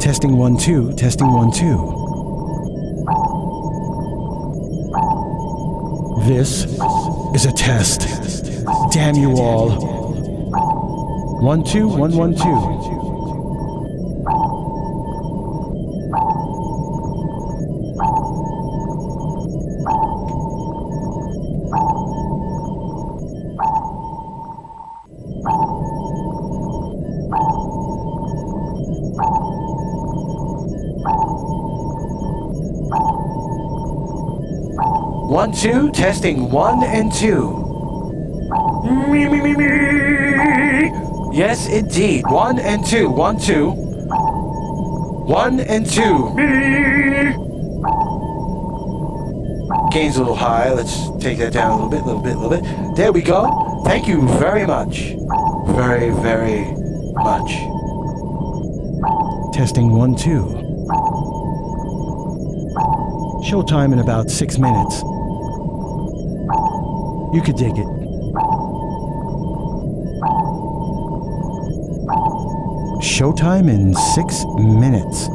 Testing 1 2, testing 1 2. This is a test. Damn you all. 1 2 1 1 2. One, two, testing 1 and 2. Me. Yes, indeed. 1 and 2. 1, 2. 1 and 2. Me. Gain's a little high. Let's take that down a little bit. There we go. Thank you very much. Very, very much. Testing 1 2. Showtime in about 6 minutes. You could dig it. Showtime in 6 minutes.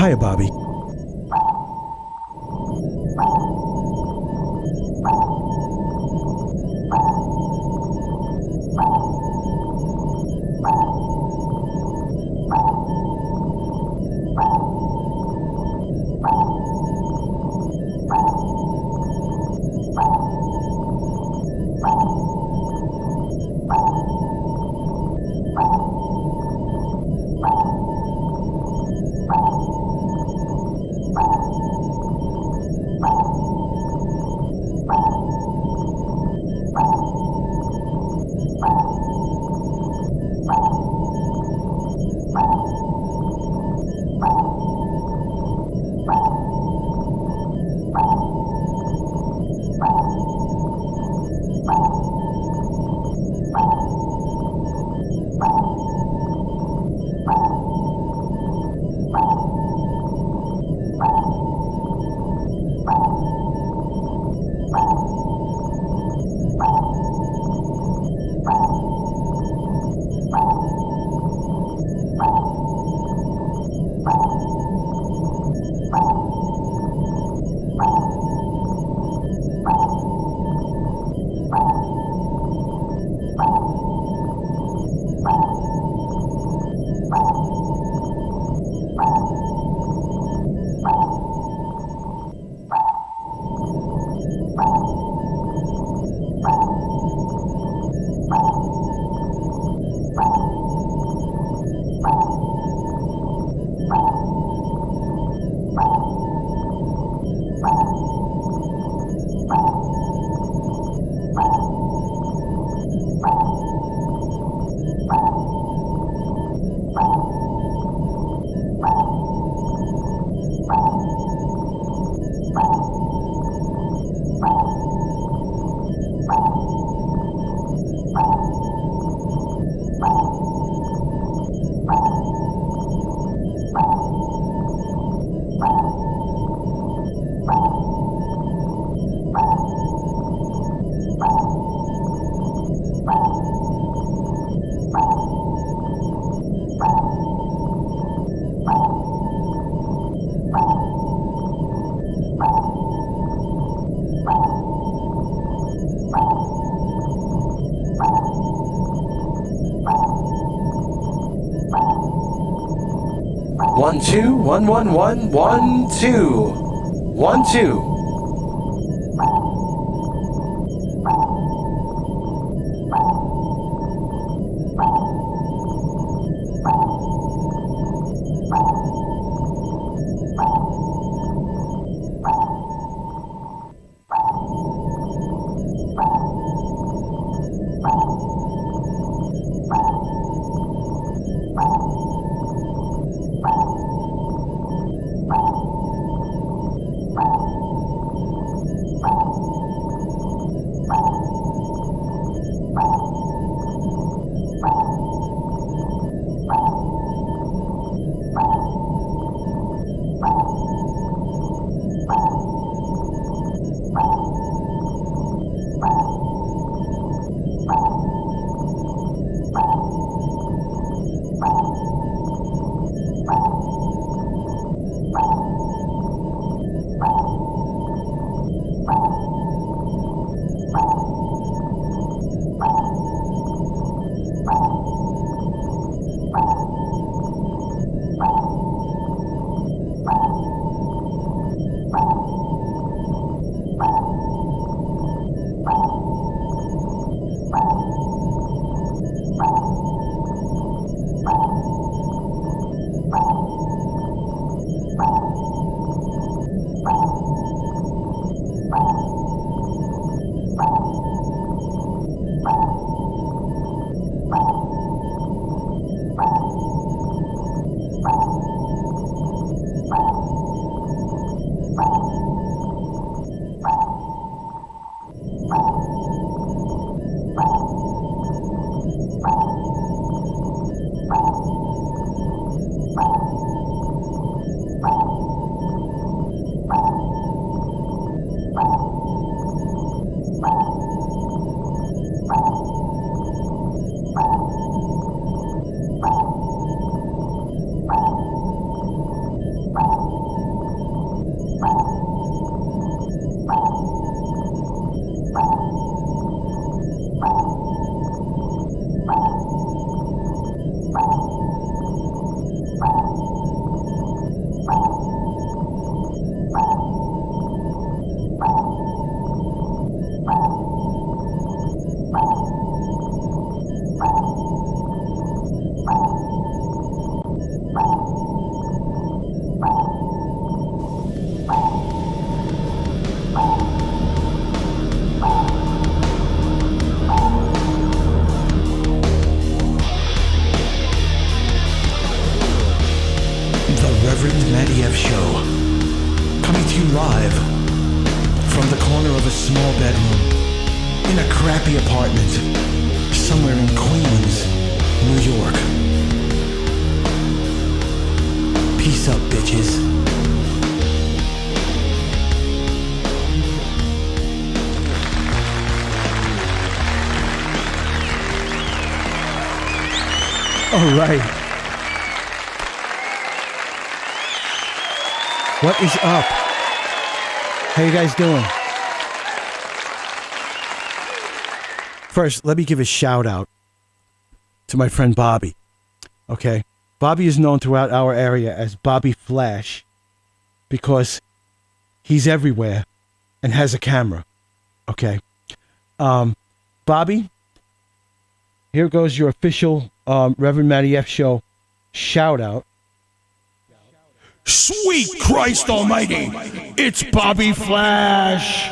Hiya, Bobby. One, two, 1 1 1 1 2. 1 2. Reverend Matty F show, coming to you live from the corner of a small bedroom in a crappy apartment somewhere in Queens, New York. Peace up, bitches. All right. What is up? How you guys doing? First, let me give a shout out to my friend Bobby. Okay? Bobby is known throughout our area as Bobby Flash because he's everywhere and has a camera. Okay? Bobby, here goes your official Reverend Matty F show shout out. Sweet Christ Almighty, it's Bobby Flash.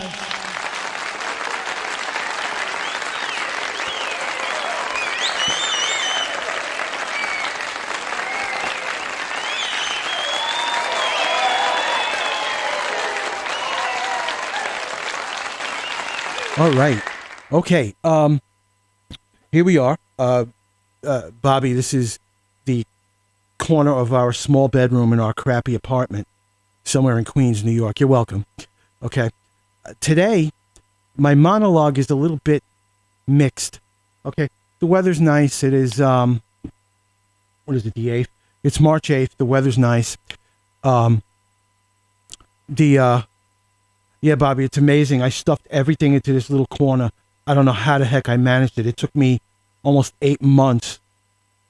All right. Okay. Here we are. Bobby, this is the corner of our small bedroom in our crappy apartment somewhere in Queens, New York. You're welcome. Okay. Today, my monologue is a little bit mixed. Okay. The weather's nice. It is, what is it, the 8th? It's March 8th. The weather's nice. Yeah, Bobby, it's amazing. I stuffed everything into this little corner. I don't know how the heck I managed it. It took me almost 8 months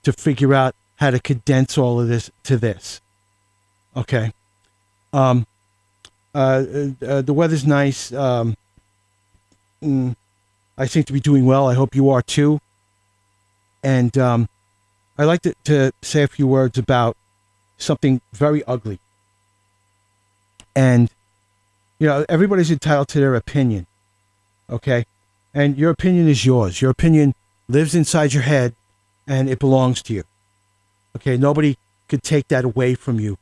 to figure out how to condense all of this to this. Okay. The weather's nice. I seem to be doing well. I hope you are too. And I'd like to say a few words about something very ugly. And, you know, everybody's entitled to their opinion. Okay? And your opinion is yours. Your opinion lives inside your head and it belongs to you. Okay, nobody could take that away from you.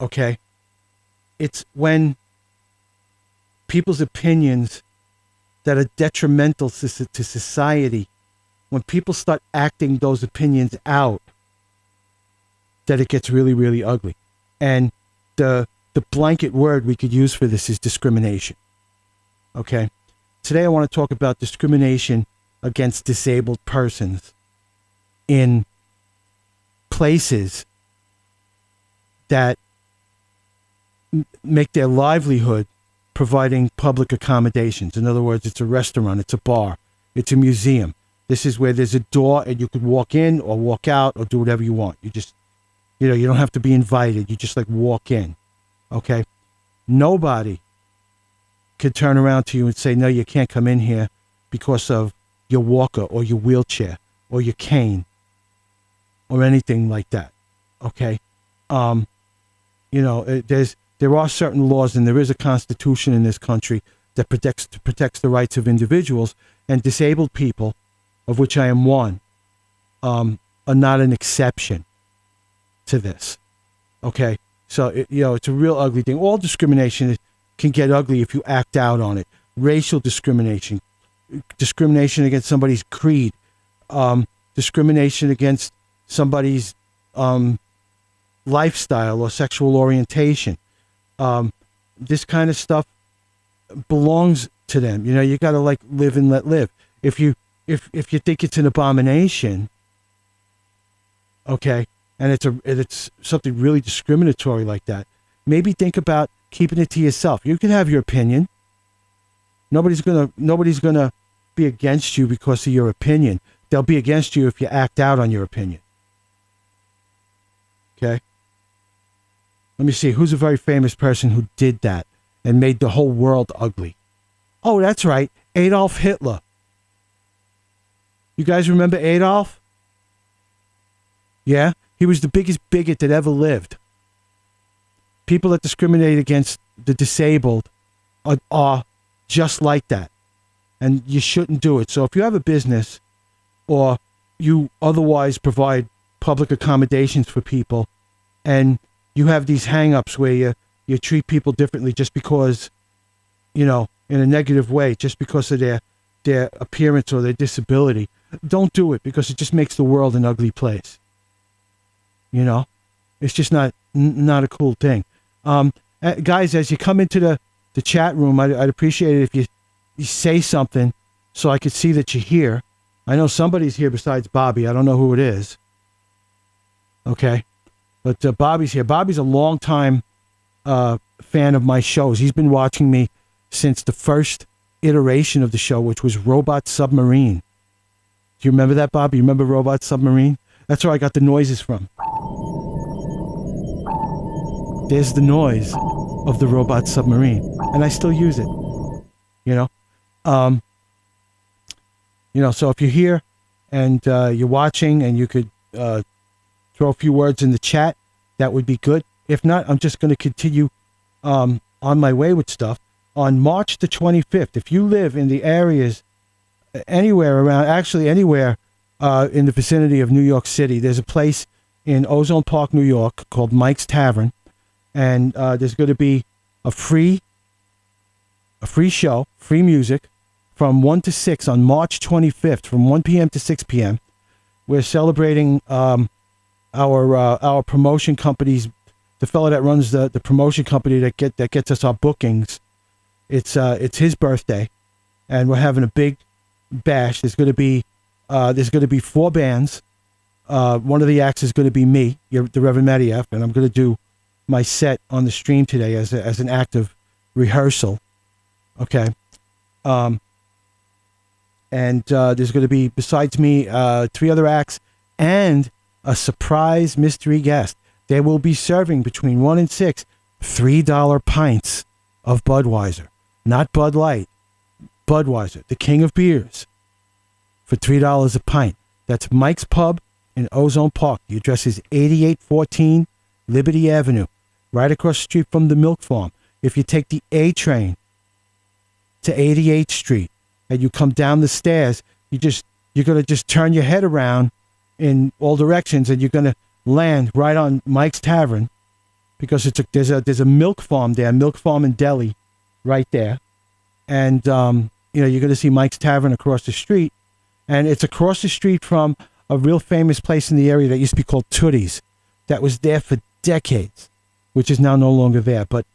Okay? It's when people's opinions that are detrimental to society, when people start acting those opinions out, that it gets really, really ugly. And the blanket word we could use for this is discrimination. Okay? Today I want to talk about discrimination against disabled persons in places that make their livelihood providing public accommodations. In other words, it's a restaurant, it's a bar, it's a museum. This is where there's a door and you could walk in or walk out or do whatever you want. You just, you know, you don't have to be invited. You just like walk in. Okay? Nobody could turn around to you and say, no, you can't come in here because of your walker or your wheelchair or your cane or anything like that. Okay? You know, there are certain laws and there is a constitution in this country that protects the rights of individuals, and disabled people, of which I am one, are not an exception to this. Okay? So, you know, it's a real ugly thing. All discrimination can get ugly if you act out on it. Racial discrimination, discrimination against somebody's creed, discrimination against somebody's lifestyle or sexual orientation. This kind of stuff belongs to them. You know, you got to like live and let live. If you think it's an abomination, okay, and it's something really discriminatory like that, maybe think about keeping it to yourself. You can have your opinion. Nobody's gonna be against you because of your opinion. They'll be against you if you act out on your opinion. Okay? Let me see. Who's a very famous person who did that and made the whole world ugly? Oh, that's right. Adolf Hitler. You guys remember Adolf? Yeah? He was the biggest bigot that ever lived. People that discriminate against the disabled are just like that. And you shouldn't do it. So if you have a business or you otherwise provide public accommodations for people, and you have these hang-ups where you treat people differently just because, in a negative way, just because of their appearance or their disability. Don't do it, because it just makes the world an ugly place. It's just not a cool thing. Guys, as you come into the chat room, I'd appreciate it if you say something so I could see that you're here. I know somebody's here besides Bobby. I don't know who it is. Okay. But Bobby's here. Bobby's a long-time fan of my shows. He's been watching me since the first iteration of the show, which was Robot Submarine. Do you remember that, Bobby? You remember Robot Submarine? That's where I got the noises from. There's the noise of the Robot Submarine, and I still use it. So if you're here and you're watching and you could throw a few words in the chat, that would be good. If not, I'm just going to continue on my way with stuff. On March the 25th, if you live in the areas anywhere around, actually anywhere in the vicinity of New York City, there's a place in Ozone Park, New York called Mike's Tavern, and there's going to be a free show, free music from 1 to 6 on March 25th, from 1 p.m. to 6 p.m. We're celebrating our promotion companies. The fellow that runs the promotion company that gets us our bookings. It's his birthday, and we're having a big bash. There's going to be 4 bands. One of the acts is going to be me, the Reverend Matty F, and I'm going to do my set on the stream today as an act of rehearsal. Okay. And there's going to be, besides me, 3 other acts and a surprise mystery guest. They will be serving between 1 and 6 $3 pints of Budweiser. Not Bud Light. Budweiser, the king of beers, for $3 a pint. That's Mike's Pub in Ozone Park. The address is 8814 Liberty Avenue, right across the street from the Milk Farm. If you take the A train to 88th Street and you come down the stairs, you're going to just turn your head around in all directions, and you're going to land right on Mike's Tavern, because there's a milk farm there, Milk Farm and Deli, right there, and you're going to see Mike's Tavern across the street, and it's across the street from a real famous place in the area that used to be called Tootie's, that was there for decades, which is now no longer there. But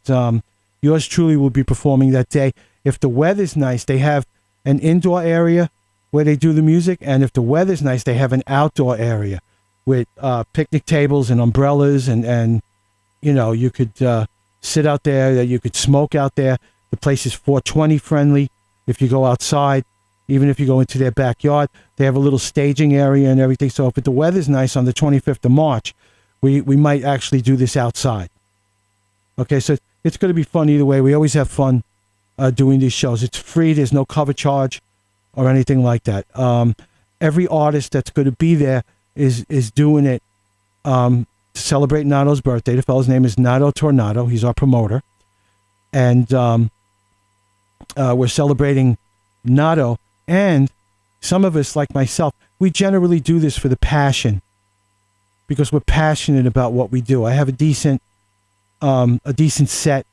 yours truly will be performing that day. If the weather's nice, they have an indoor area where they do the music, and if the weather's nice, they have an outdoor area with picnic tables and umbrellas, and you could sit out there, you could smoke out there. The place is 420 friendly if you go outside. Even if you go into their backyard, they have a little staging area and everything. So if the weather's nice on the 25th of March, we might actually do this outside. Okay, so it's going to be fun either way. We always have fun doing these shows. It's free. There's no cover charge or anything like that. Every artist that's going to be there is doing it to celebrate Nato's birthday. The fellow's name is Nato Tornado. He's our promoter. And we're celebrating Nato. And some of us, like myself, we generally do this for the passion, because we're passionate about what we do. I have a decent set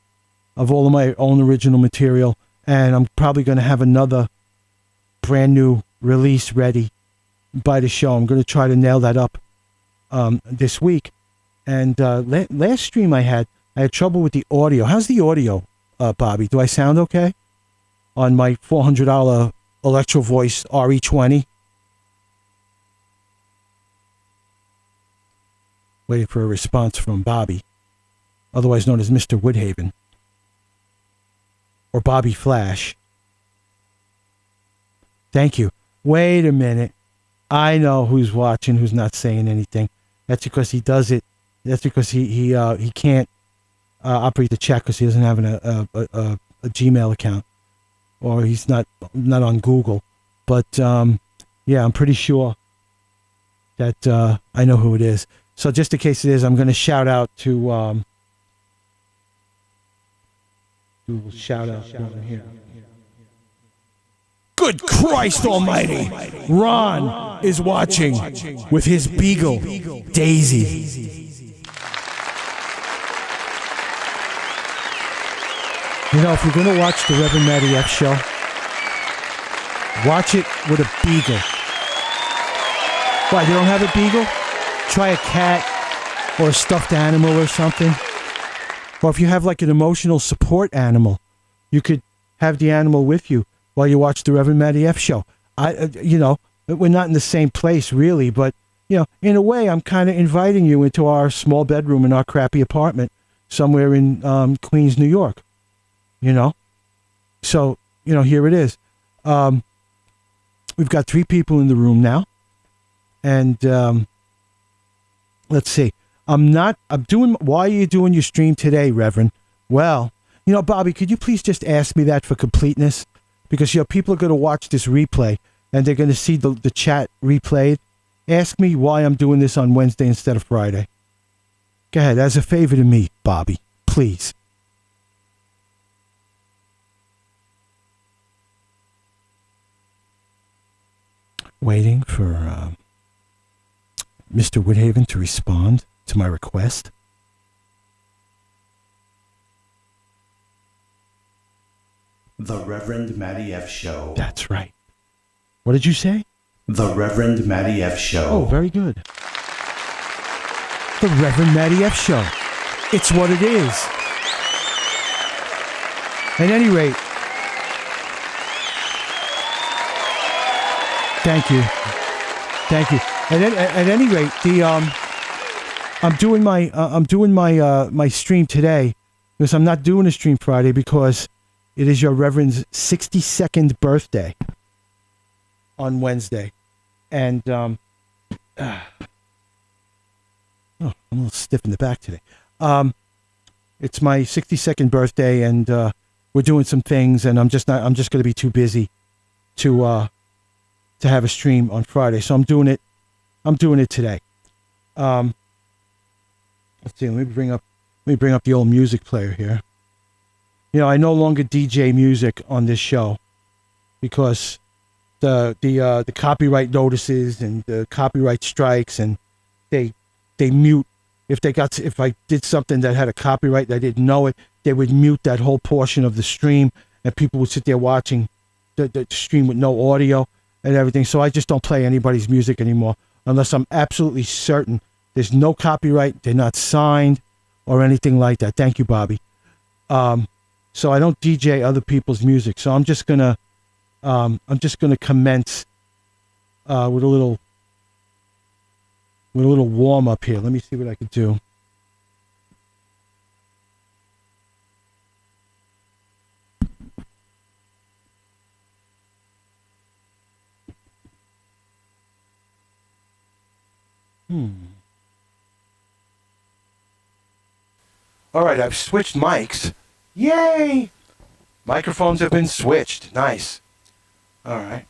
of all of my own original material, and I'm probably going to have another brand new release ready by the show. I'm going to try to nail that up this week. And last stream I had trouble with the audio. How's the audio, Bobby? Do I sound okay on my $400 Electro Voice RE20? Waiting for a response from Bobby, otherwise known as Mr. Woodhaven, or Bobby Flash. Thank you. Wait a minute. I know who's watching, who's not saying anything. That's because he does it. That's because he can't operate the chat because he doesn't have a Gmail account, or he's not on Google. But yeah, I'm pretty sure that I know who it is. So just in case it is, I'm going to shout out to shout out over here. Good Christ Almighty! Ron is watching with his beagle, Daisy. You know, if you're going to watch the Reverend Matty F show, watch it with a beagle. Why, you don't have a beagle? Try a cat or a stuffed animal or something. Or if you have like an emotional support animal, you could have the animal with you while you watch the Reverend Matty F show. You know, we're not in the same place really, but, you know, in a way, I'm kind of inviting you into our small bedroom in our crappy apartment somewhere in Queens, New York. You know? So, you know, here it is. We've got 3 people in the room now. And let's see. Why are you doing your stream today, Reverend? Well, you know, Bobby, could you please just ask me that for completeness? Because, you know, people are going to watch this replay and they're going to see the chat replayed. Ask me why I'm doing this on Wednesday instead of Friday. Go ahead, as a favor to me, Bobby, please. Waiting for Mr. Woodhaven to respond to my request. The Reverend Matty F Show. That's right. What did you say? The Reverend Matty F Show. Oh, very good. The Reverend Matty F Show. It's what it is. At any rate, thank you. At any rate, I'm doing my stream today because I'm not doing a stream Friday because it is your Reverend's 62nd birthday on Wednesday, and oh, I'm a little stiff in the back today. It's my 62nd birthday, and we're doing some things, and I'm just going to be too busy to have a stream on Friday, so I'm doing it today. Let's see. Let me bring up the old music player here. You know, I no longer DJ music on this show because the copyright notices and the copyright strikes, and they mute if I did something that had a copyright and I didn't know it, they would mute that whole portion of the stream, and people would sit there watching the stream with no audio and everything. So I just don't play anybody's music anymore unless I'm absolutely certain there's no copyright, they're not signed or anything like that. Thank you, Bobby. So I don't DJ other people's music. So I'm just gonna commence with a little warm up here. Let me see what I can do. All right, I've switched mics. Yay! Microphones have been switched. Nice. All right.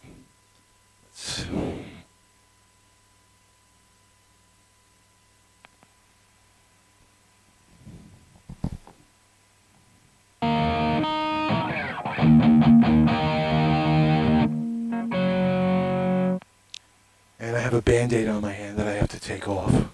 And I have a Band-Aid on my hand that I have to take off.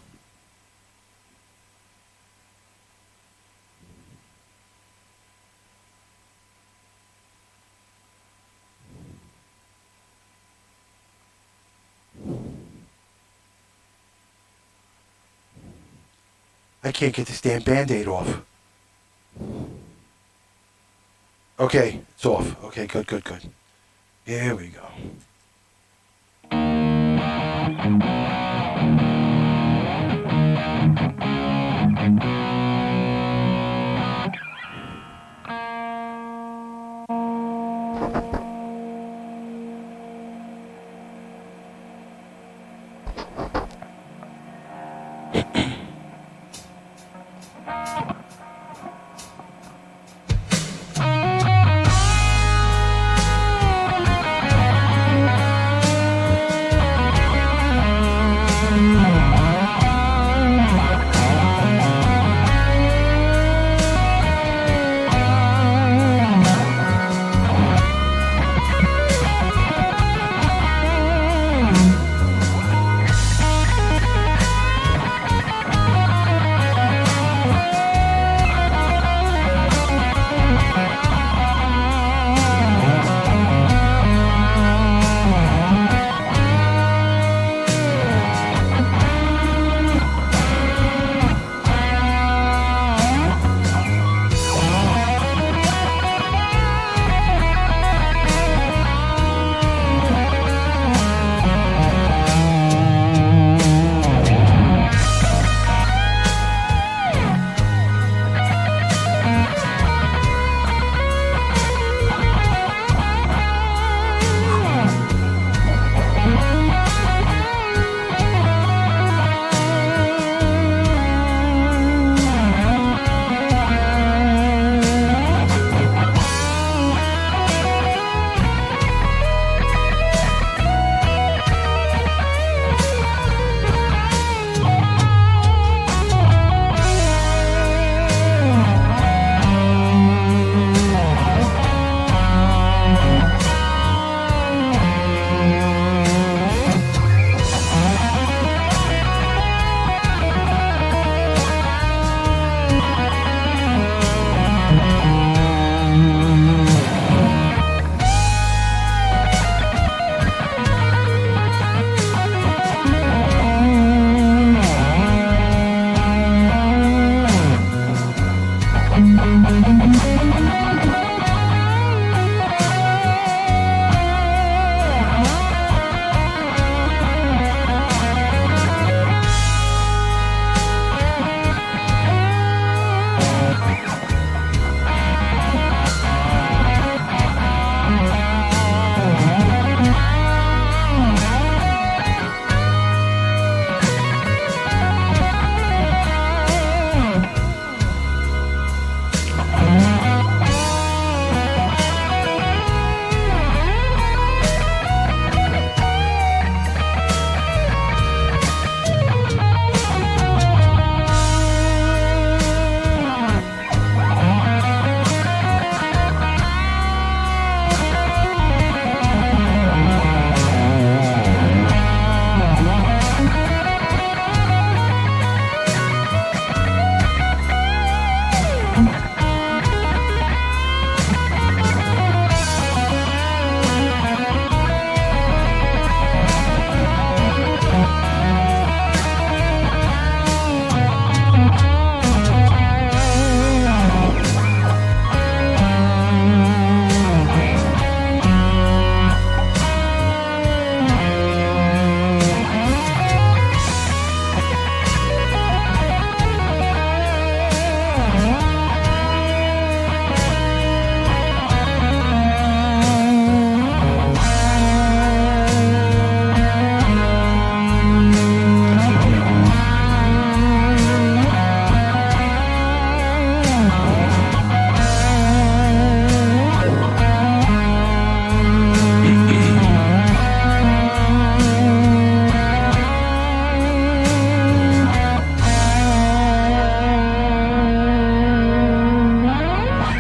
I can't get this damn Band-Aid off. Okay, it's off. Okay, good. Here we go.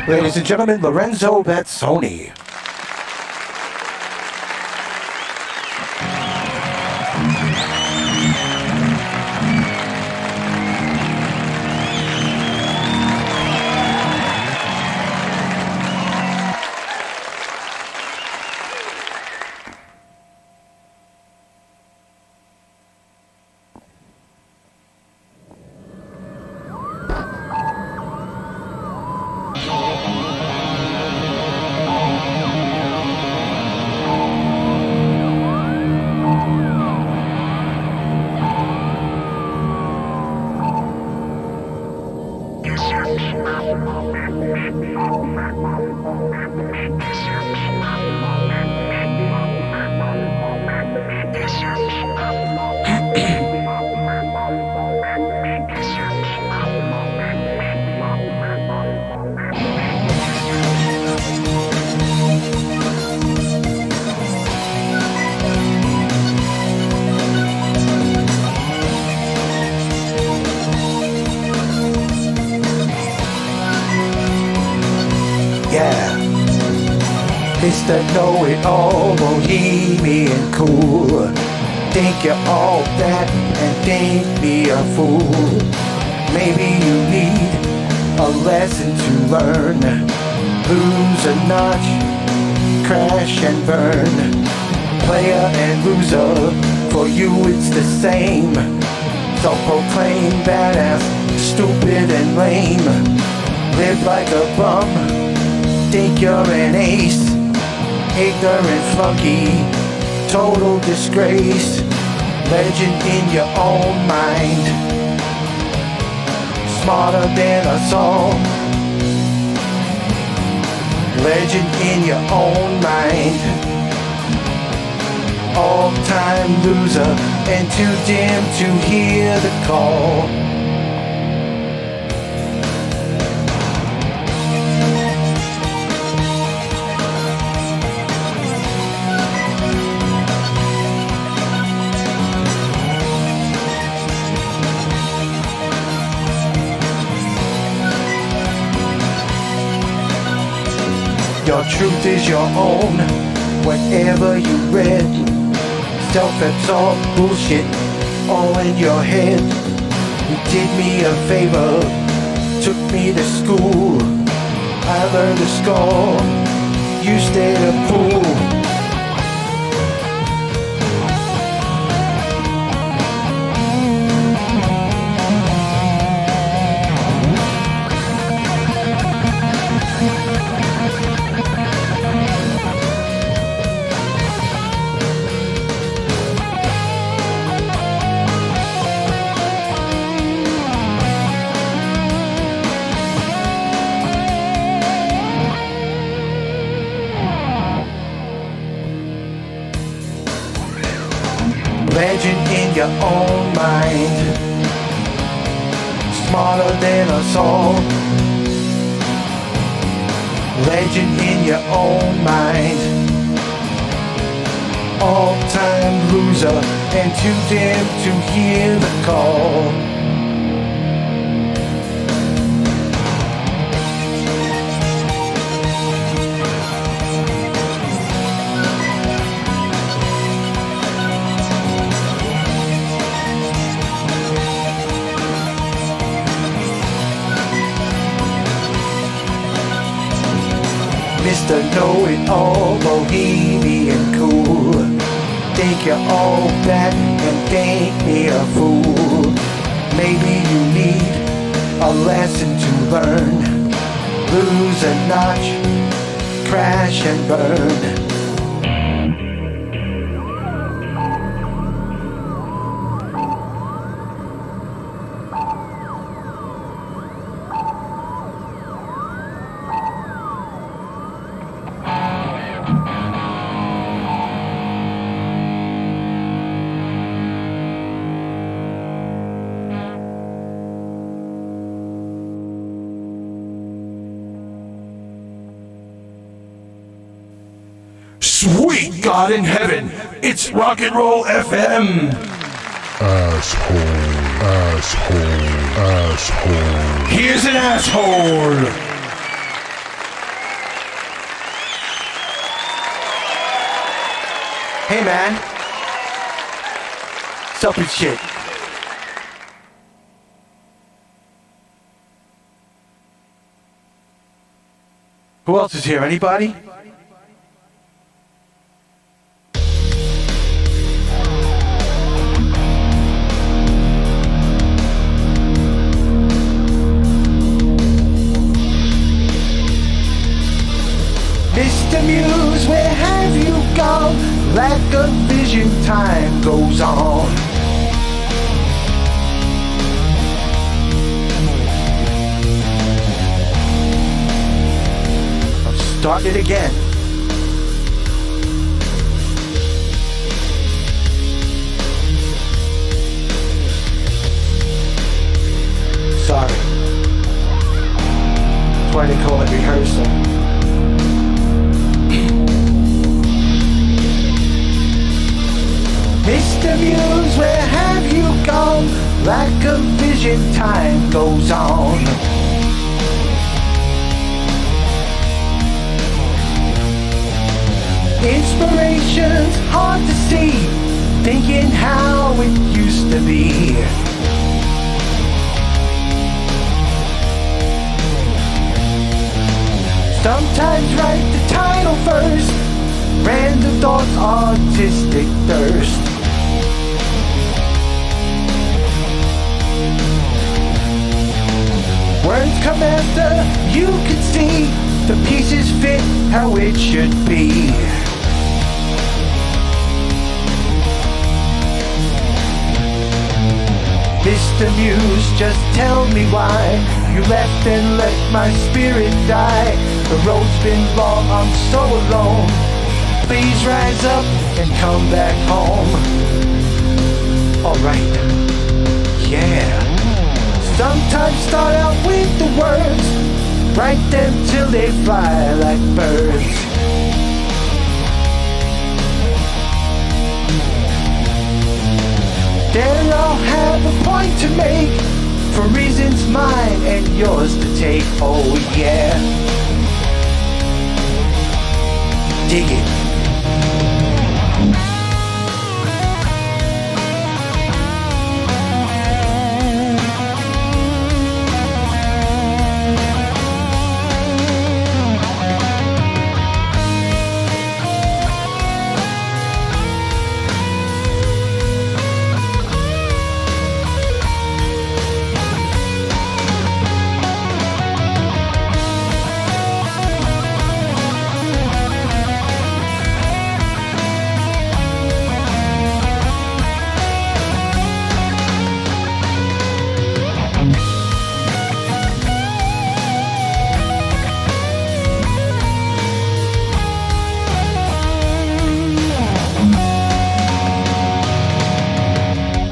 Ladies and gentlemen, Lorenzo Bazzoni. Yeah, Mr. Know-It-All, bohemian cool. Think you're all that and think me a fool. Maybe you need a lesson to learn. Lose a notch, crash and burn. Player and loser, for you it's the same. Self-proclaimed badass, stupid and lame. Live like a bum, think you're an ace. Ignorant flunky, total disgrace. Legend in your own mind, smarter than us all. Legend in your own mind. All-time loser and too dim to hear the call. Your truth is your own, whatever you read. Self-absorbed bullshit all in your head. You did me a favor, took me to school. I learned to score, you stayed a fool. Legend in your own mind, smarter than us all. Legend in your own mind. All-time loser and too dim to hear the call. Mr. Know-It-All, bohemian cool. Think you're all that and think me a fool. Maybe you need a lesson to learn. Lose a notch, crash and burn. Sweet God in heaven, it's Rock and Roll FM. Asshole, asshole, asshole. Here's an asshole. Hey man. Sup and shit. Who else is here? Anybody? Mr. Muse, where have you gone? Lack of vision, time goes on. I'm starting it again. Sorry. That's why they call it rehearsing. Mr. Muse, where have you gone? Lack of vision, time goes on. Inspiration's hard to see, thinking how it used to be. Sometimes write the title first, random thoughts, artistic thirst. Words come after, you can see the pieces fit how it should be. Mr. Muse, just tell me why you left and let my spirit die. The road's been long, I'm so alone. Please rise up and come back home. Alright, yeah. Sometimes start out with the words, write them till they fly like birds. Then I'll have a point to make, for reasons mine and yours to take. Oh yeah. Dig it.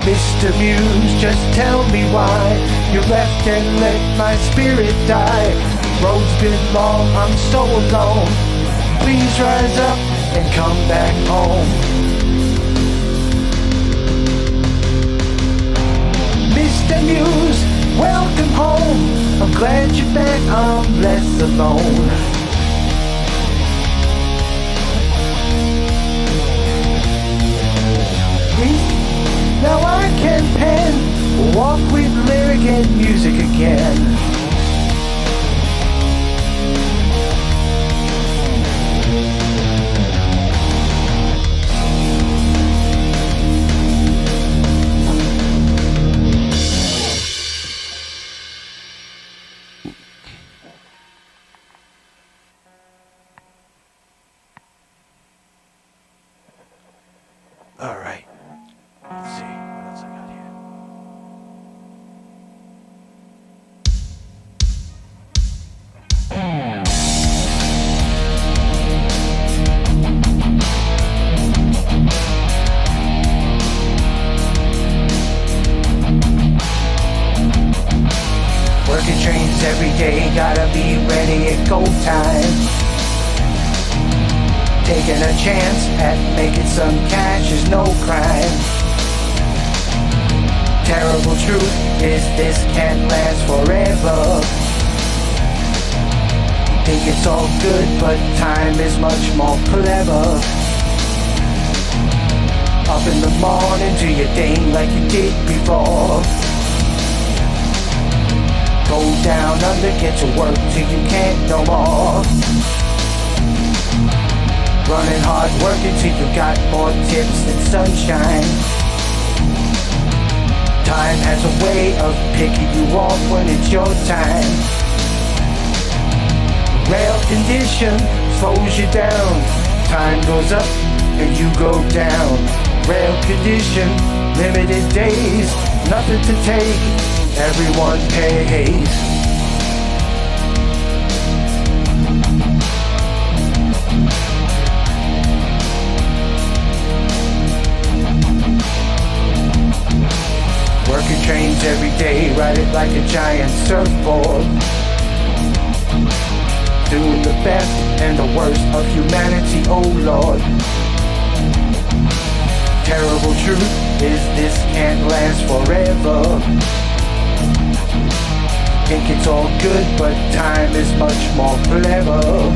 Mr. Muse, just tell me why you left and let my spirit die. Road's been long, I'm so alone. Please rise up and come back home. Mr. Muse, welcome home. I'm glad you're back, I'm less alone. Now I can pen, walk with lyric and music again. All right. Let's see what else I got here. Working trains every day, gotta be ready at go time. Taking a chance at making some cash is no crime. Terrible truth is this can't last forever. Think it's all good, but time is much more clever. Up in the morning, do your thing like you did before. Go down under, get to work till you can't no more. Running hard, working till you got more tips than sunshine. Time has a way of picking you off when it's your time. Rail condition slows you down. Time goes up and you go down. Rail condition, limited days, nothing to take, everyone pays. Working trains every day, ride it like a giant surfboard. Doing the best and the worst of humanity, oh Lord. Terrible truth is this can't last forever. Think it's all good, but time is much more clever.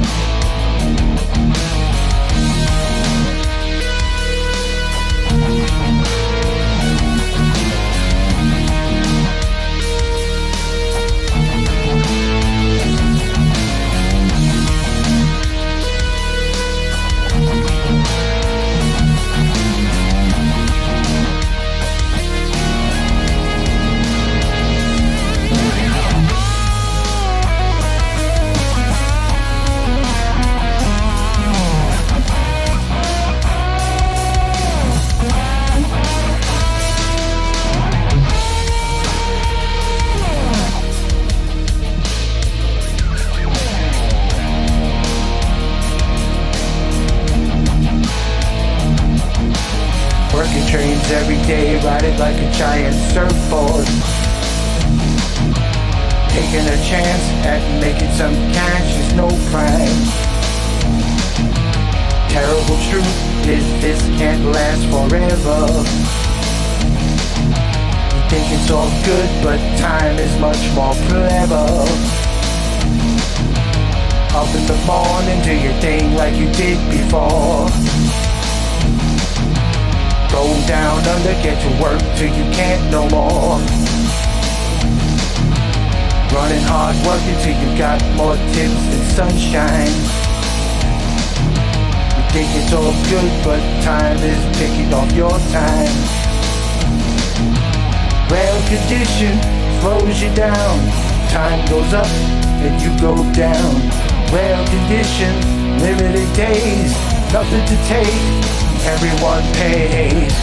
Working trains every day, ride it like a giant surfboard. Taking a chance at making some cash is no crime. Terrible truth is this can't last forever. You think it's all good, but time is much more clever. Up in the morning, do your thing like you did before. Go down under, get to work till you can't no more. Running hard, working till you got more tips than sunshine. You think it's all good, but time is picking off your time. Rail condition slows you down. Time goes up and you go down. Rail condition, limited days, nothing to take. Everyone pays.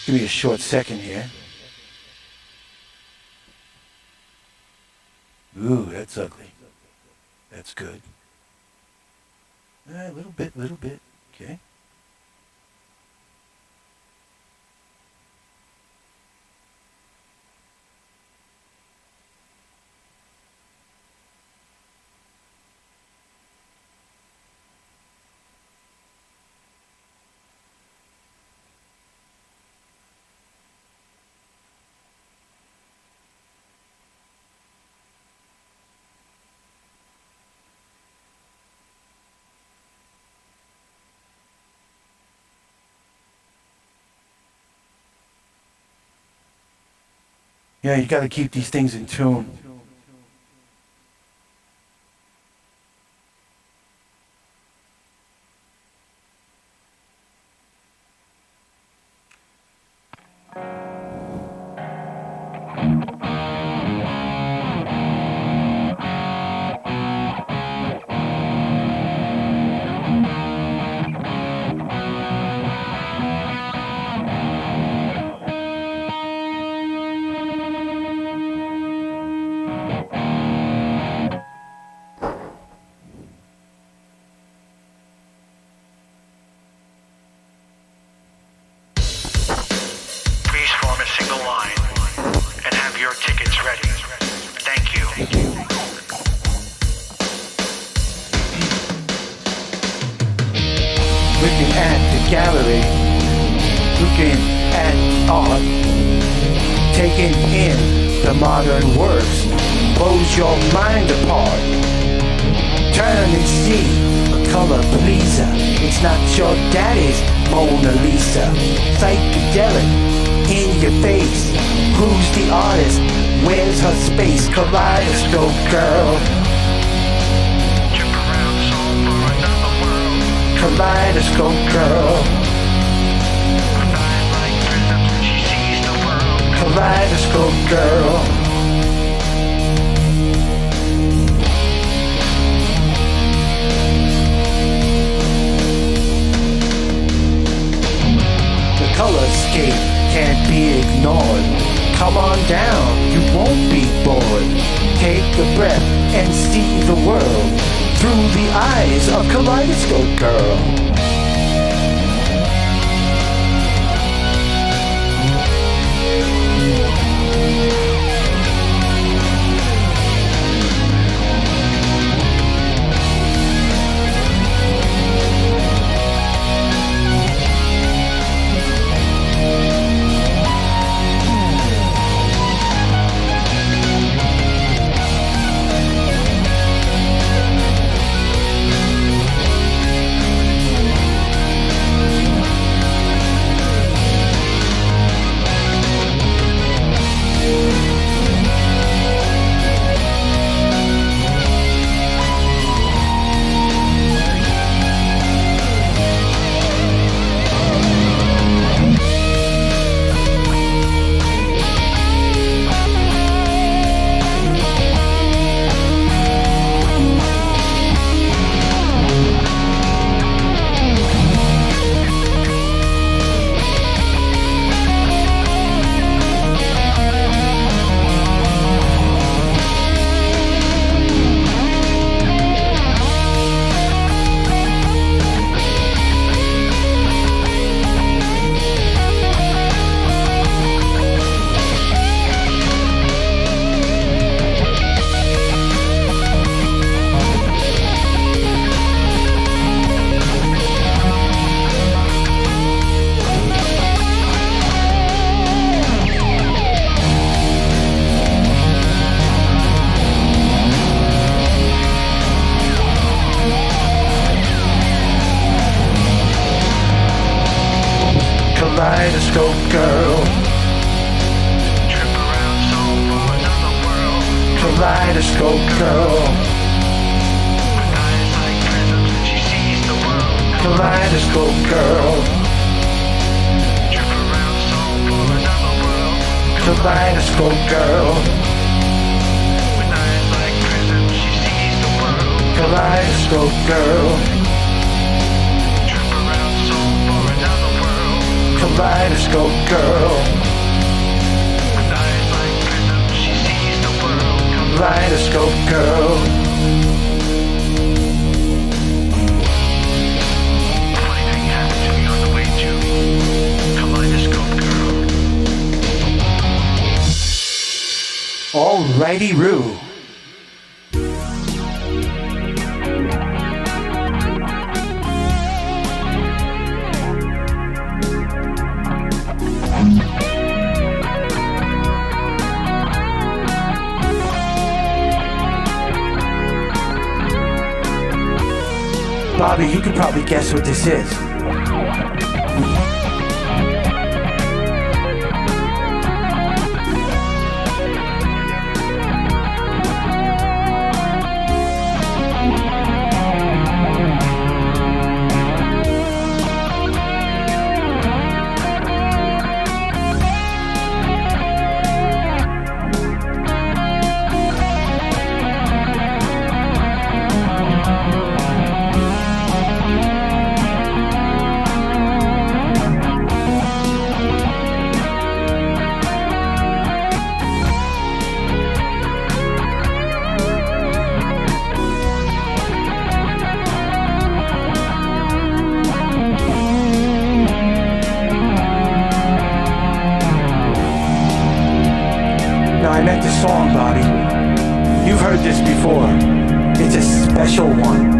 Give me a short second here. Ooh, that's ugly. That's good. A little bit, okay. Yeah, you gotta keep these things in tune. Looking at the gallery, looking at art, taking in the modern works, blows your mind apart. Turn and see a color pleaser. It's not your daddy's Mona Lisa. Psychedelic in your face. Who's the artist? Where's her space? Kaleidoscope girl. Kaleidoscope girl. Kaleidoscope girl. The colorscape can't be ignored. Come on down, you won't be bored. Take a breath and see the world through the eyes of Kaleidoscope girl. Kaleidoscope girl. Trip around so for another world. Kaleidoscope girl. With eyes like prisms and she sees the world. Kaleidoscope girl. Trip around so for another world. Kaleidoscope girl. With eyes like prisms she sees the world. Kaleidoscope girl. Kaleidoscope girl. With eyes like prisms, she sees the world. Kaleidoscope girl. Funny thing happened to me on the way to Kaleidoscope girl. Alrighty-roo. Bobby, you could probably guess what this is. I meant this song, Bobby. You've heard this before. It's a special one.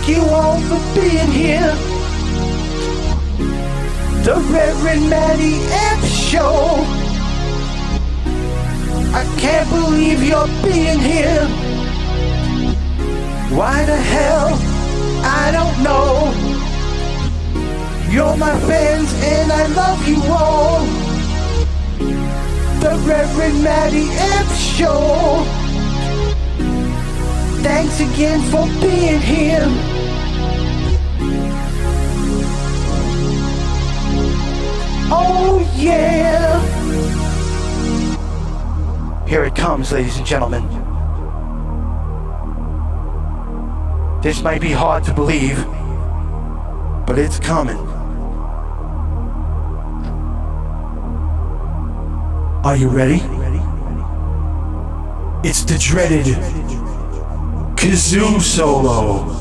thank you all for being here. The Reverend Matty F Show. I can't believe you're being here. Why the hell? I don't know. You're my fans and I love you all. The Reverend Matty F Show. Thanks again for being here. Oh yeah. Here it comes, ladies and gentlemen. This might be hard to believe, but it's coming. Are you ready? It's the dreaded kazoo solo.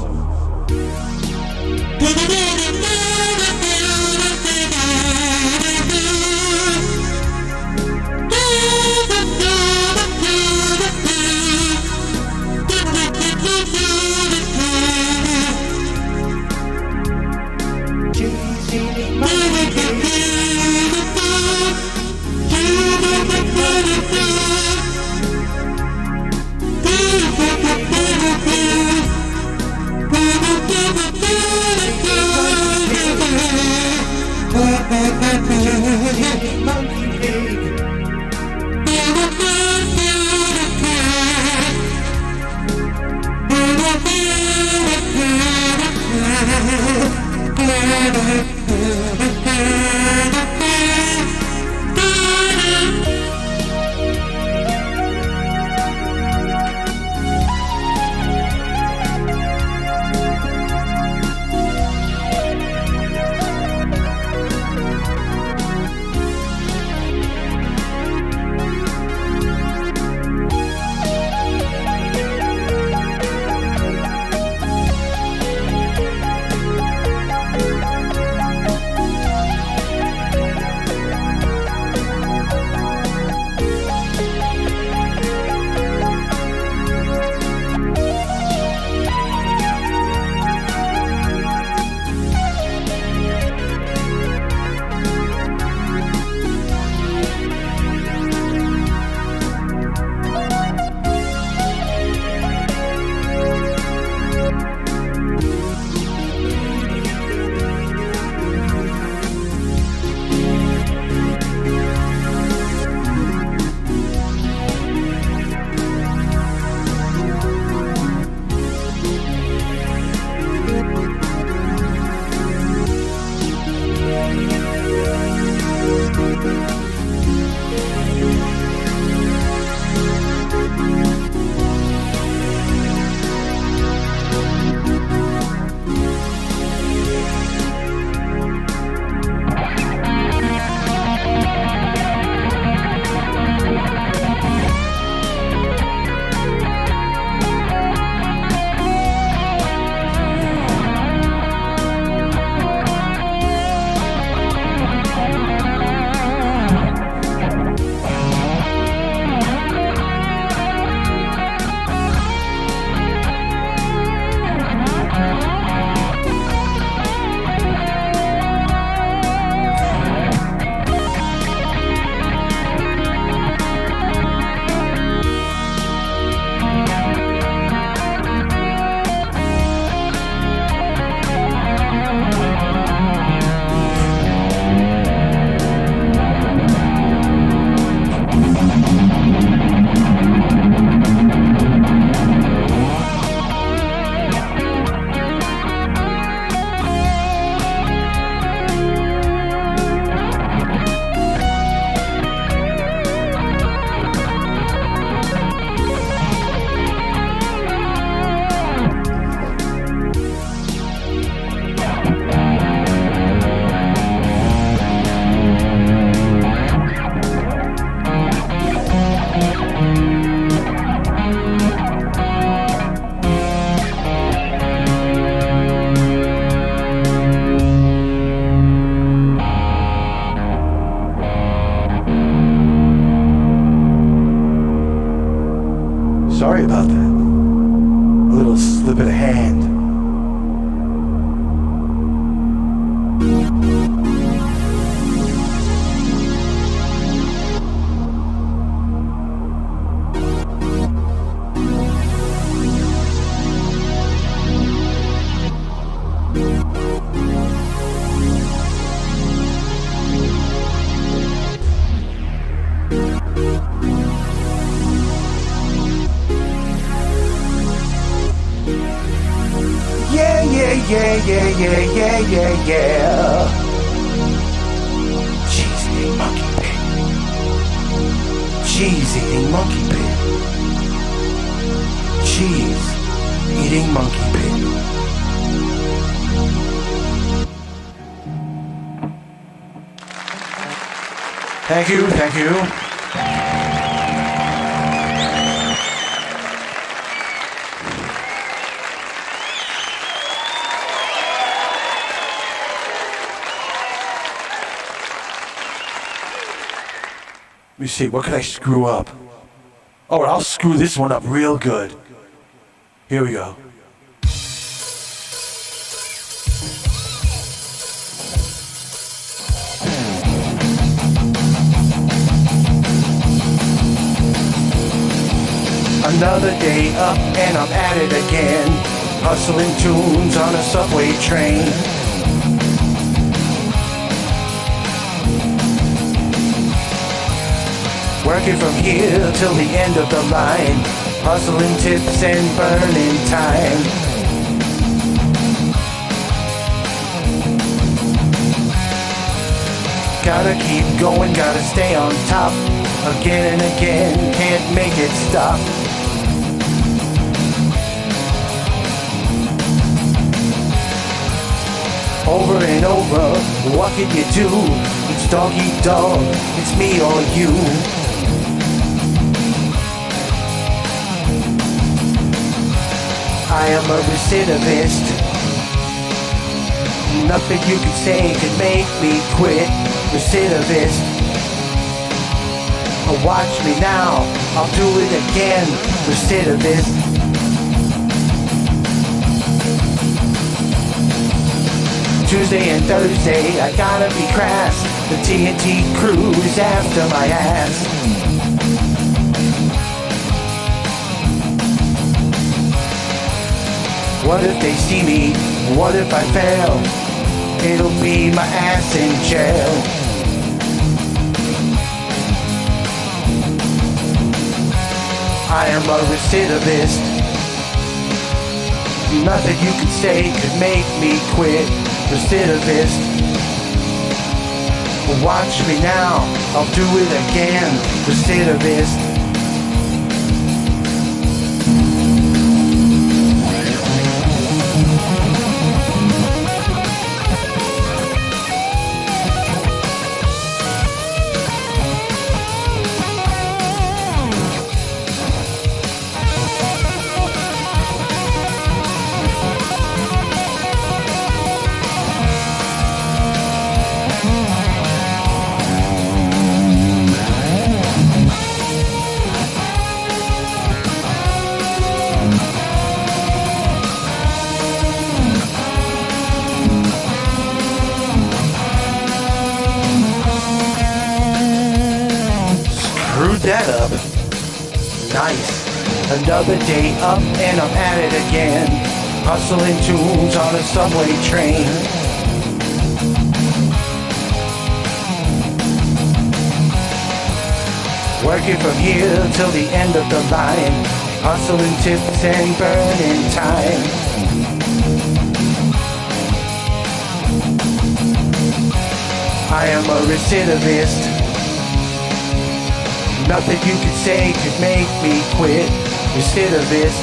Yeah, yeah, yeah. Cheese eating monkey pig. Cheese eating monkey pig. Cheese eating monkey pig. Thank you, thank you. Let me see, what can I screw up? Oh, I'll screw this one up real good. Here we go. Another day up and I'm at it again, hustling tunes on a subway train. Working from here till the end of the line, hustling tips and burning time. Gotta keep going, gotta stay on top. Again and again, can't make it stop. Over and over, what can you do? It's dog eat dog, it's me or you. I am a recidivist. Nothing you can say can make me quit. Recidivist. Oh, watch me now, I'll do it again. Recidivist. Tuesday and Thursday, I gotta be crass. The TNT crew is after my ass. What if they see me? What if I fail? It'll be my ass in jail. I am a recidivist. Nothing you can say could make me quit. Recidivist. Watch me now, I'll do it again. Recidivist. That up. Nice. Another day up and I'm at it again, hustling tunes on a subway train. Working from here till the end of the line, hustling tips and burning time. I am a recidivist. Nothing you can say could make me quit. Recidivist.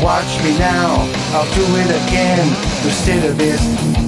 Watch me now, I'll do it again. Recidivist.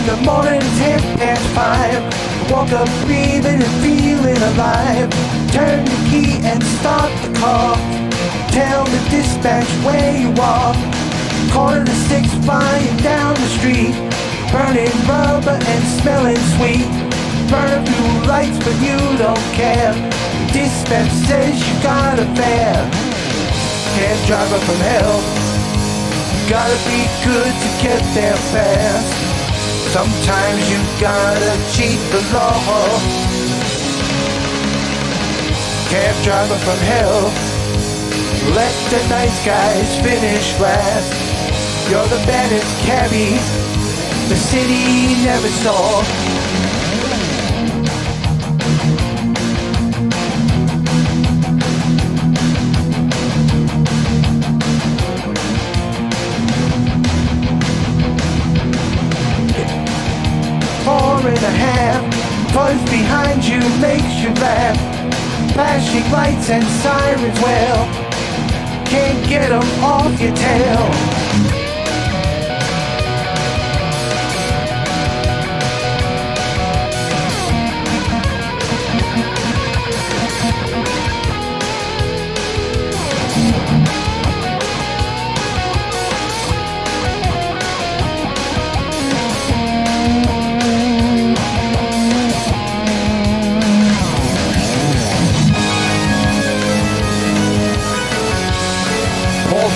in the morning, it's 5:30. Woke up breathing and feeling alive. Turn the key and start the car. Tell the dispatch where you are. 5:45, flying down the street. Burning rubber and smelling sweet. Burn a few lights but you don't care. Dispatch says you got a fare. Cab driver from hell. Gotta be good to get there fast. Sometimes you gotta cheat the law. Cab driver from hell. Let the nice guys finish last. You're the baddest cabbie the city never saw. Four and a half, buzz behind you makes you laugh. Flashing lights and sirens wail. Can't get them off your tail.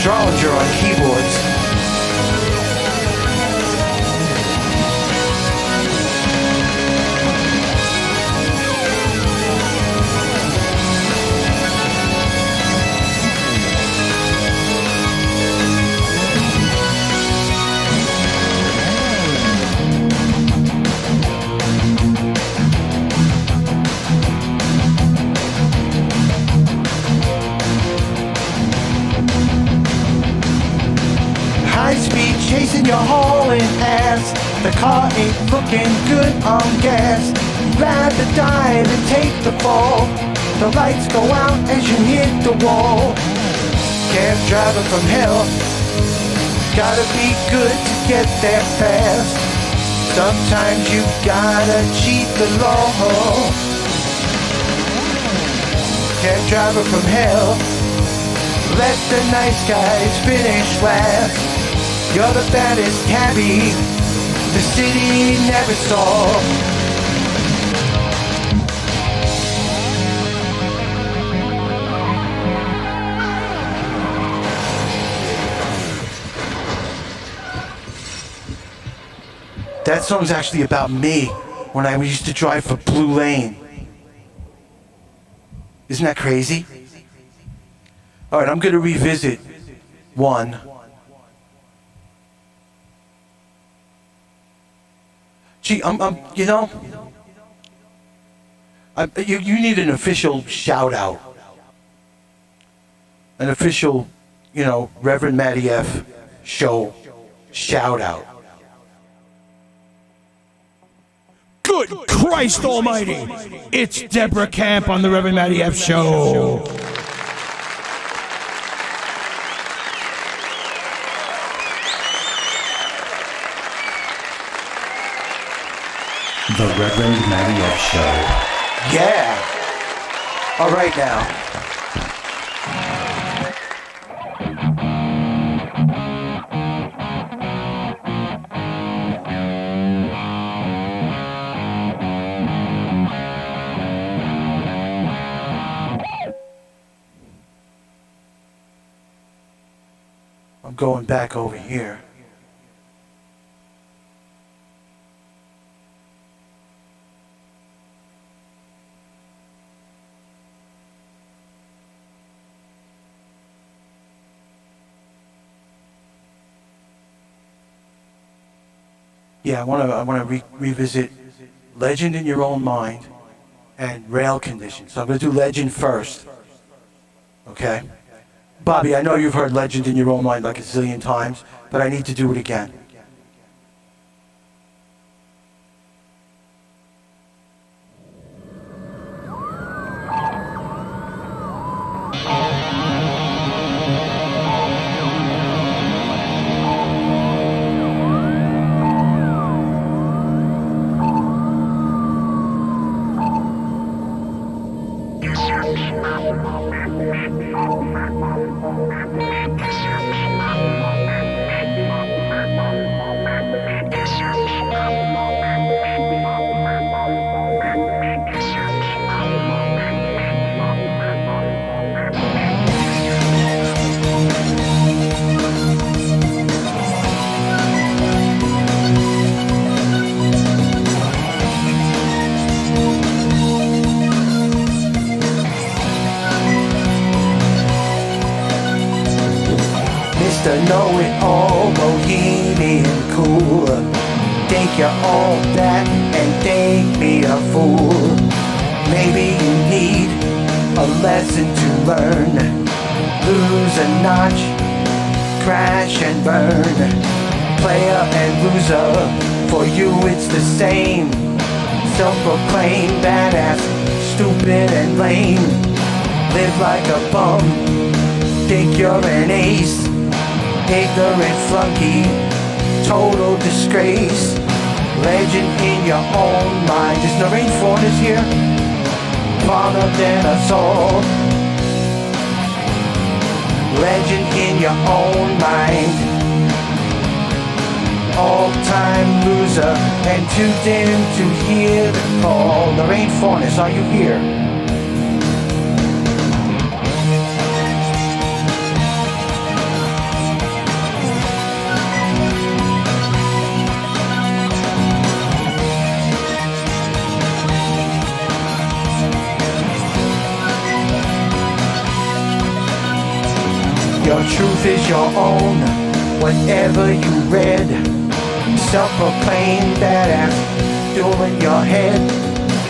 Drollinger on keyboards. Chasing your hauling ass. The car ain't looking good on gas. Rather dive and take the fall. The lights go out as you hit the wall. Cab driver from hell. Gotta be good to get there fast. Sometimes you gotta cheat the law. Cab driver from hell. Let the nice guys finish last. You're the baddest cabbie the city never saw. That song's actually about me when I used to drive for Blue Lane. Isn't that crazy? All right, I'm going to revisit one. Gee, you need an official shout out. An official, Reverend Matty F show shout out. Good Christ Almighty! It's Deborah Camp on the Reverend Matty F show. The Reverend Matty F Show. Yeah. All right now. I'm going back over here. Yeah, I want to revisit Legend in Your Own Mind and Rail Conditions. So I'm going to do Legend first. Okay? Bobby, I know you've heard Legend in Your Own Mind like a zillion times, but I need to do it again. Mr. Know-it-all, bohemian cool. Think you're all that and think me a fool. Maybe you need a lesson to learn. Lose a notch, crash and burn. Player and loser, for you it's the same. Self-proclaimed badass, stupid and lame. Live like a bum, think you're an ace. Ignorant flunky, total disgrace. Legend in your own mind. Is Lorraine Fortis here? Farther than us all. Legend in your own mind. All-time loser and too dim to hear the call. Lorraine Fortis, are you here? Your truth is your own, whatever you read. Self-proclaimed badass, doing your head.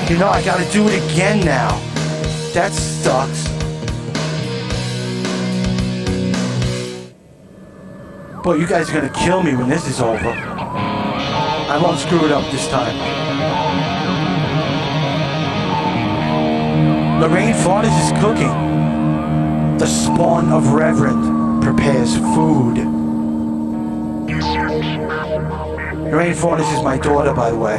You know I gotta do it again now. That sucks. Boy, you guys are gonna kill me when this is over. I won't screw it up this time. Lorraine Fortis is cooking. The spawn of Reverend prepares food. Lorraine Fortis is my daughter, by the way.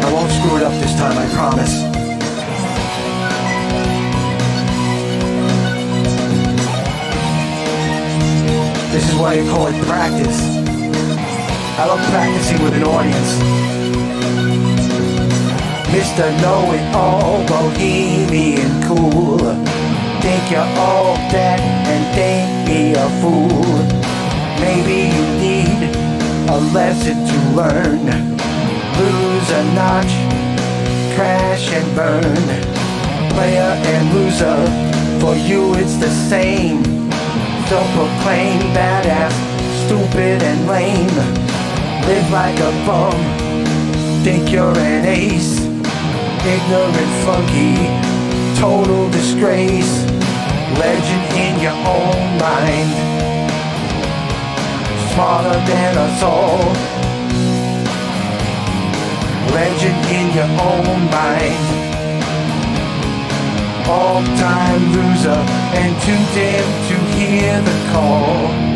I won't screw it up this time, I promise. This is why I call it practice. I love practicing with an audience. Mr. Know-it-all, bohemian cool. Think you're all that and think me a fool. Maybe you need a lesson to learn. Lose a notch, crash and burn. Player and loser, for you it's the same. Self-proclaimed badass, stupid and lame. Live like a bum, think you're an ace. Ignorant funky, total disgrace. Legend in your own mind. Smarter than us all. Legend in your own mind. All-time loser and too dim to hear the call.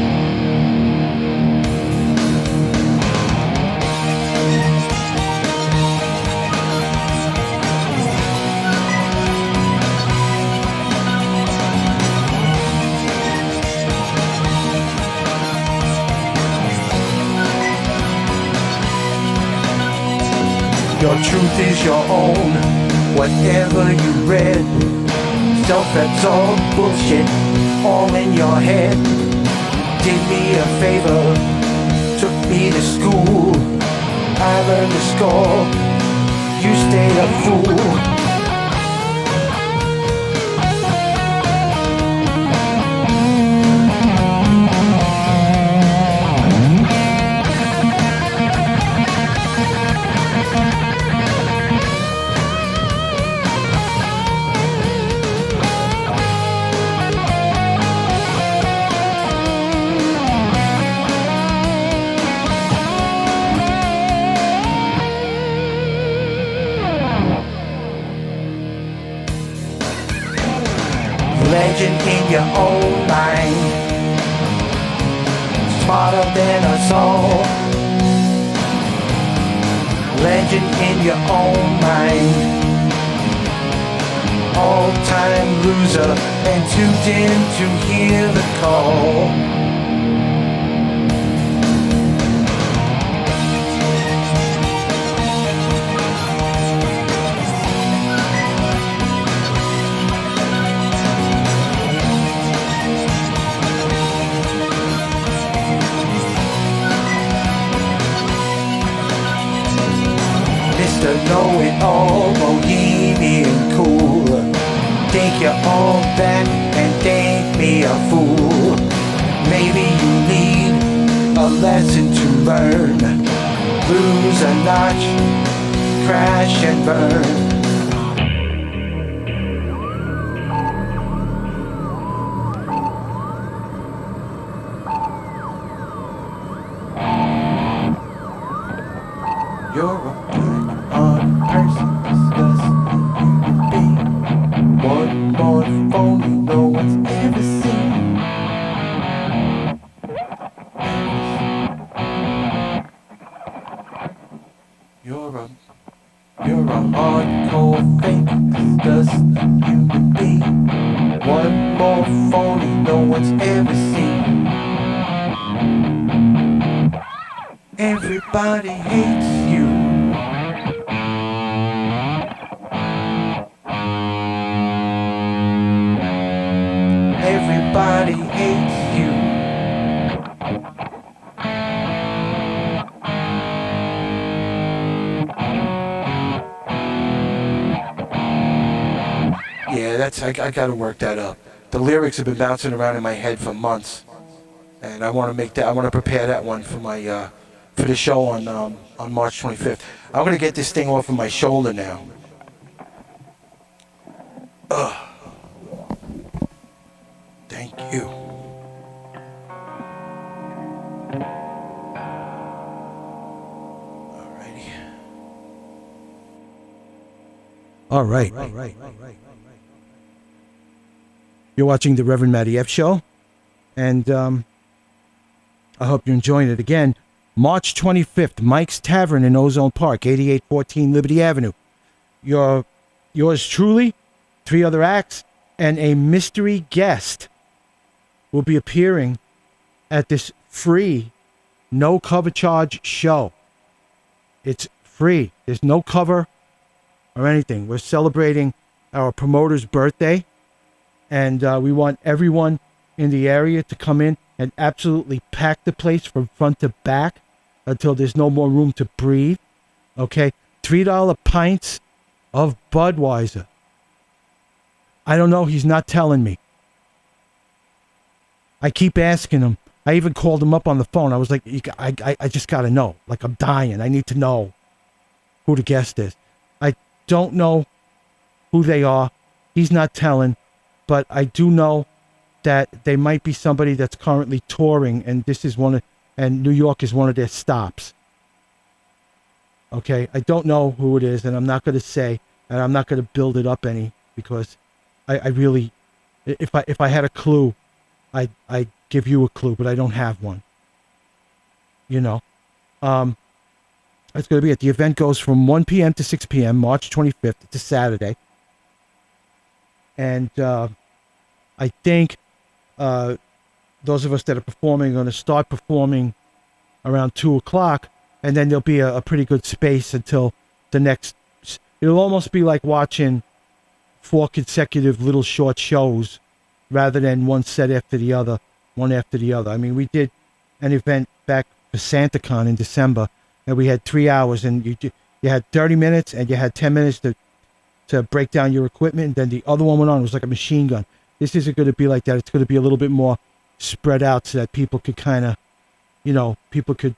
Your truth is your own, whatever you read. Self-absorbed bullshit, all in your head. Did me a favor, took me to school. I learned to score, you stayed a fool. Legend in your own mind. Smarter than us all. Legend in your own mind. All-time loser and too dim to hear the call. Mr. Know-It-All, bohemian cool. Think you're all that and think me a fool. Maybe you need a lesson to learn. Lose a notch, crash and burn. You're a odd person, disgusting human being. One more phony no one's ever seen. You're a hardcore fake, disgusting human being. One more phony no one's ever seen. Everybody hates you. Everybody hates you. Yeah, I gotta work that up. The lyrics have been bouncing around in my head for months, and I want to prepare that one for my for the show on March 25th. I'm gonna get this thing off of my shoulder now. Thank you. Alrighty. All right. You're watching the Reverend Matty F show, and I hope you're enjoying it. Again, March 25th, Mike's Tavern in Ozone Park, 8814 Liberty Avenue. Yours truly, 3 other acts, and a mystery guest will be appearing at this free, no cover charge show. It's free. There's no cover or anything. We're celebrating our promoter's birthday, and we want everyone in the area to come in and absolutely pack the place from front to back until there's no more room to breathe. Okay? $3 pints of Budweiser. I don't know. He's not telling me. I keep asking him. I even called him up on the phone. I was like, I just got to know. Like, I'm dying. I need to know who the guest is. I don't know who they are. He's not telling. But I do know that they might be somebody that's currently touring, and and New York is one of their stops. Okay? I don't know who it is, and I'm not going to say, and I'm not going to build it up any, because I really, if I had a clue, I'd give you a clue, but I don't have one. You know, that's going to be it. The event goes from 1 p.m. to 6 p.m. March 25th. It's a Saturday, and I think those of us that are performing are going to start performing around 2 o'clock, and then there'll be a pretty good space until the next. It'll almost be like watching 4 consecutive little short shows rather than one set after the other, one after the other. I mean, we did an event back for SantaCon in December, and we had 3 hours, and you had 30 minutes, and you had 10 minutes to break down your equipment, and then the other one went on. It was like a machine gun. This isn't going to be like that. It's going to be a little bit more spread out so that people could kind of, people could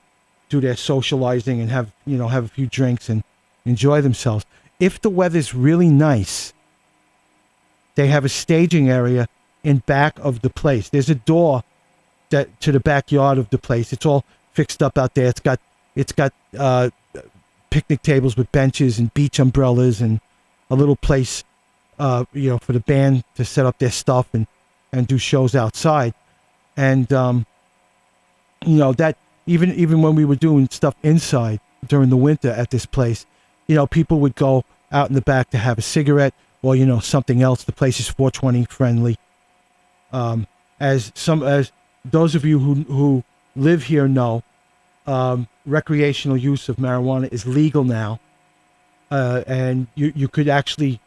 do their socializing and have a few drinks and enjoy themselves. If the weather's really nice, they have a staging area in back of the place. There's a door to the backyard of the place. It's all fixed up out there. It's got picnic tables with benches and beach umbrellas and a little place, for the band to set up their stuff and do shows outside. And that even when we were doing stuff inside during the winter at this place, people would go out in the back to have a cigarette or something else. The place is 420 friendly. As those of you who live here know, recreational use of marijuana is legal now, and you could actually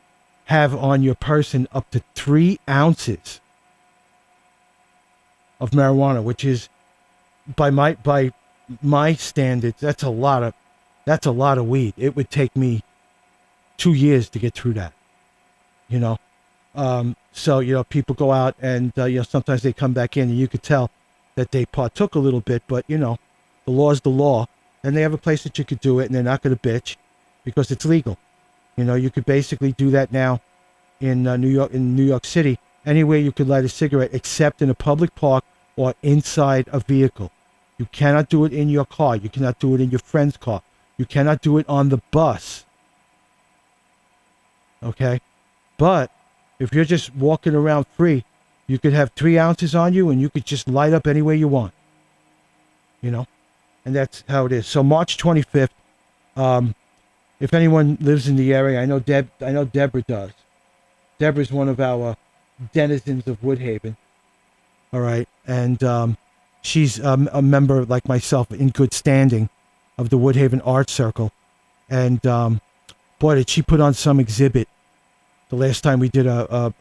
have on your person up to 3 ounces of marijuana, which is by my standards, that's a lot of weed. It would take me 2 years to get through that. So people go out and sometimes they come back in and you could tell that they partook a little bit, but the law is the law, and they have a place that you could do it, and they're not going to bitch because it's legal. You could basically do that now in New York City, anywhere you could light a cigarette except in a public park or inside a vehicle. You cannot do it in your car. You cannot do it in your friend's car. You cannot do it on the bus. Okay? But if you're just walking around free, you could have 3 ounces on you and you could just light up any way you want. And that's how it is. So March 25th, if anyone lives in the area, I know Deborah does. Deborah's one of our denizens of Woodhaven. All right. And she's a member, like myself, in good standing of the Woodhaven Art Circle. And boy, did she put on some exhibit the last time we did an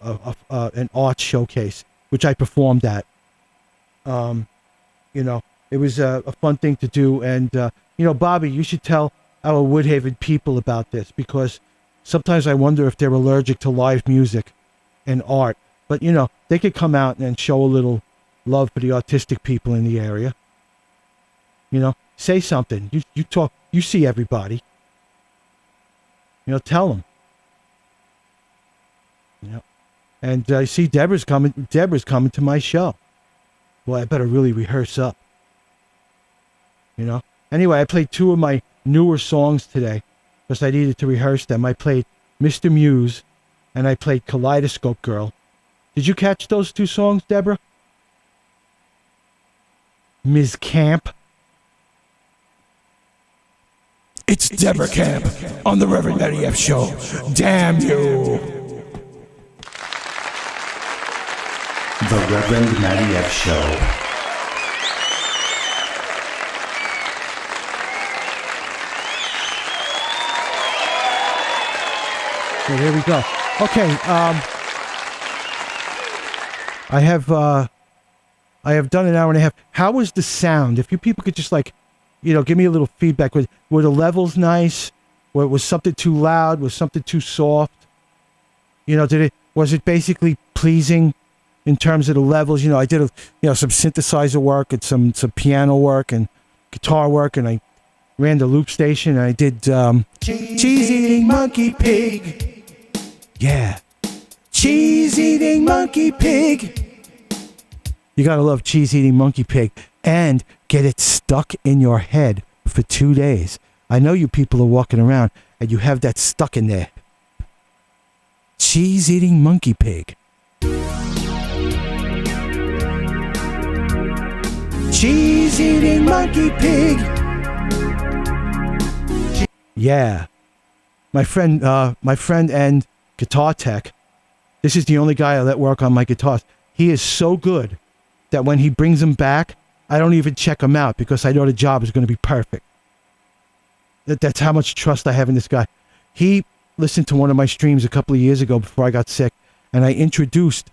art showcase, which I performed at. It was a fun thing to do. And, Bobby, you should tell our Woodhaven people about this, because sometimes I wonder if they're allergic to live music and art. But, they could come out and show a little love for the autistic people in the area. Say something. You talk. You see everybody. Tell them. And I see Deborah's coming to my show. Boy, I better really rehearse up. Anyway, I played 2 of my newer songs today because I needed to rehearse them. I played Mr. Muse and I played Kaleidoscope Girl. Did you catch those 2 songs, Deborah? Ms. Camp. It's Deborah Camp on the Reverend Matty F show. Damn you! The Reverend Matty F Show. So there we go. Okay, I have done an hour and a half. How was the sound? If you people could just give me a little feedback. Were the levels nice? Was something too loud? Was something too soft? Was it basically pleasing in terms of the levels? I did some synthesizer work and some piano work and guitar work, and I ran the loop station, and I did Cheese Eating Monkey Pig. Yeah. Cheese Eating Monkey Pig. You gotta love Cheese Eating Monkey Pig, and get it stuck in your head for 2 days. I know you people are walking around and you have that stuck in there. Cheese Eating Monkey Pig. Cheese Eating Monkey Pig. Yeah. My friend and guitar tech, this is the only guy I let work on my guitars. He is so good that when he brings them back, I don't even check him out because I know the job is going to be perfect. That's how much trust I have in this guy. He listened to one of my streams a couple of years ago before I got sick, and I introduced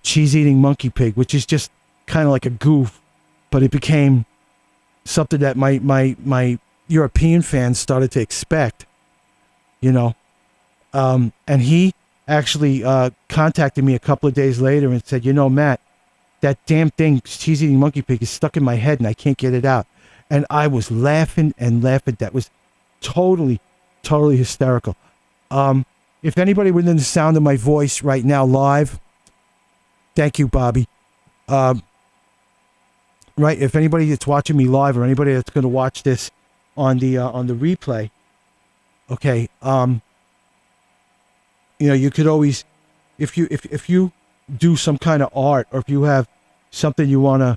Cheese Eating Monkey Pig, which is just kind of like a goof, but it became something that my European fans started to expect, and he actually contacted me a couple of days later and said, Matt, that damn thing, Cheese Eating Monkey Pig, is stuck in my head and I can't get it out. And I was laughing and laughing. That was totally hysterical. If anybody within the sound of my voice right now live, thank you, Bobby. Right, if anybody that's watching me live or anybody that's going to watch this on the replay, okay, you could always, if you do some kind of art, or if you have something you want to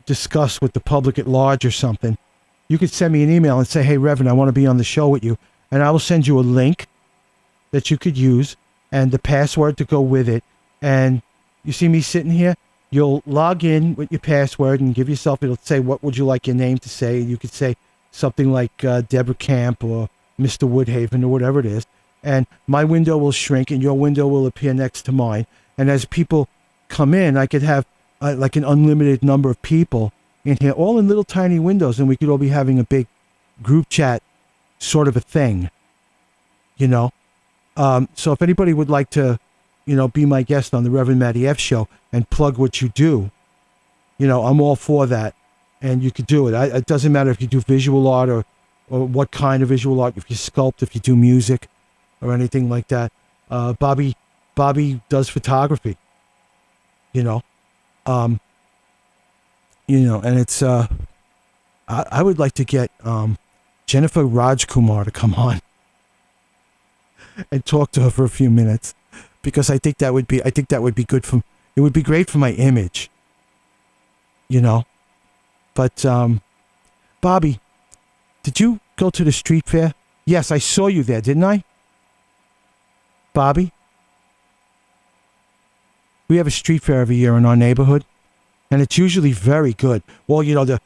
discuss with the public at large or something, you could send me an email and say, hey, Reverend, I want to be on the show with you. And I will send you a link that you could use and the password to go with it. And you see me sitting here, you'll log in with your password and give yourself, it'll say, what would you like your name to say? And you could say something like Deborah Camp or Mr. Woodhaven or whatever it is. And my window will shrink and your window will appear next to mine. And as people come in, I could have like an unlimited number of people in here, all in little tiny windows, and we could all be having a big group chat sort of a thing. you know. So if anybody would like to, be my guest on the Reverend Matty F show and plug what you do, I'm all for that. And you could do it. It doesn't matter if you do visual art or what kind of visual art, if you sculpt, if you do music or anything like that. Bobby does photography, and it's, I would like to get Jennifer Rajkumar to come on and talk to her for a few minutes, because I think that would be good it would be great for my image, But, Bobby, did you go to the street fair? Yes, I saw you there, didn't I? Bobby? We have a street fair every year in our neighborhood, and it's usually very good. Well, all the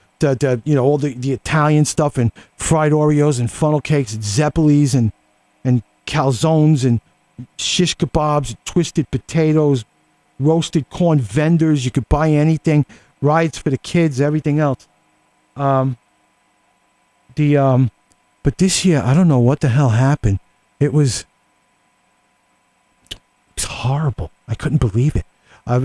Italian stuff and fried Oreos and funnel cakes and Zeppelis and calzones and shish kebabs, twisted potatoes, roasted corn vendors. You could buy anything. Rides for the kids, everything else. But this year, I don't know what the hell happened. It was horrible. I couldn't believe it. I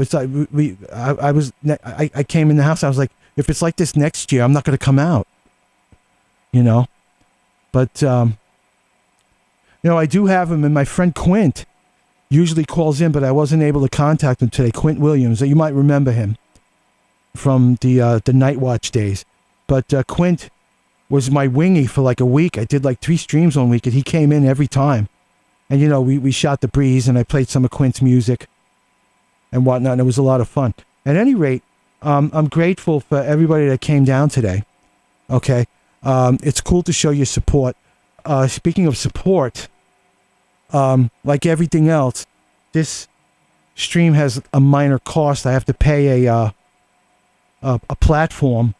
came in the house. I was like, if it's like this next year, I'm not going to come out. But I do have him, and my friend Quint usually calls in, but I wasn't able to contact him today. Quint Williams, you might remember him from the Night Watch days. But Quint was my wingy for like a week. I did like 3 streams one week, and he came in every time. And, we shot the breeze, and I played some of Quint's music and whatnot, and it was a lot of fun. At any rate, I'm grateful for everybody that came down today. Okay? It's cool to show your support. Speaking of support, like everything else, this stream has a minor cost. I have to pay a platform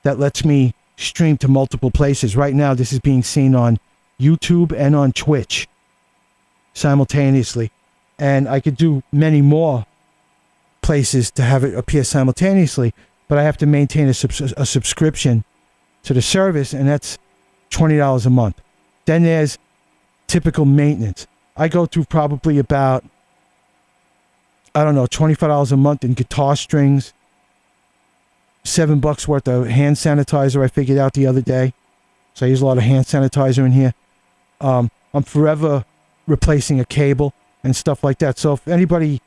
that lets me stream to multiple places. Right now, this is being seen on YouTube and on Twitch simultaneously. And I could do many more places to have it appear simultaneously, but I have to maintain a subscription to the service, and that's $20 a month. Then there's typical maintenance. I go through probably about, $25 a month in guitar strings, $7 worth of hand sanitizer I figured out the other day. So I use a lot of hand sanitizer in here. I'm forever replacing a cable and stuff like that. So if anybody,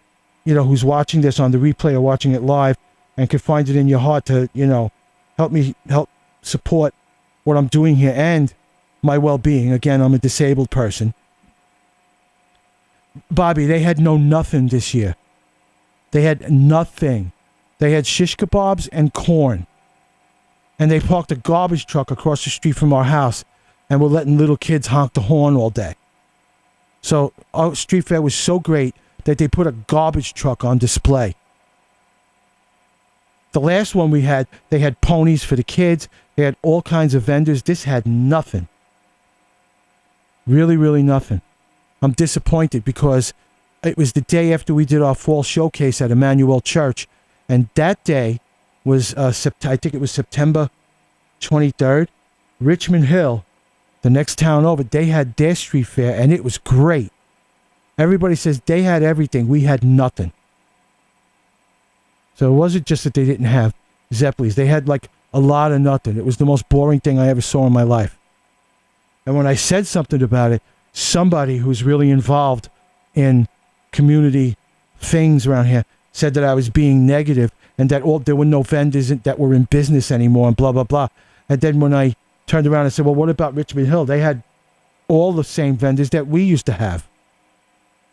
who's watching this on the replay or watching it live and could find it in your heart to, help support what I'm doing here and my well-being. Again, I'm a disabled person. Bobby, they had nothing this year. They had nothing. They had shish kebabs and corn. And they parked a garbage truck across the street from our house and were letting little kids honk the horn all day. So our street fair was so great that they put a garbage truck on display. The last one we had, they had ponies for the kids. They had all kinds of vendors. This had nothing. Really, really nothing. I'm disappointed because it was the day after we did our fall showcase at Emmanuel Church. And that day was, I think it was September 23rd. Richmond Hill, the next town over, they had their street fair, and it was great. Everybody says they had everything. We had nothing. So it wasn't just that they didn't have Zeppelis. They had like a lot of nothing. It was the most boring thing I ever saw in my life. And when I said something about it, somebody who's really involved in community things around here said that I was being negative and that there were no vendors that were in business anymore and blah, blah, blah. And then when I turned around and said, well, what about Richmond Hill? They had all the same vendors that we used to have.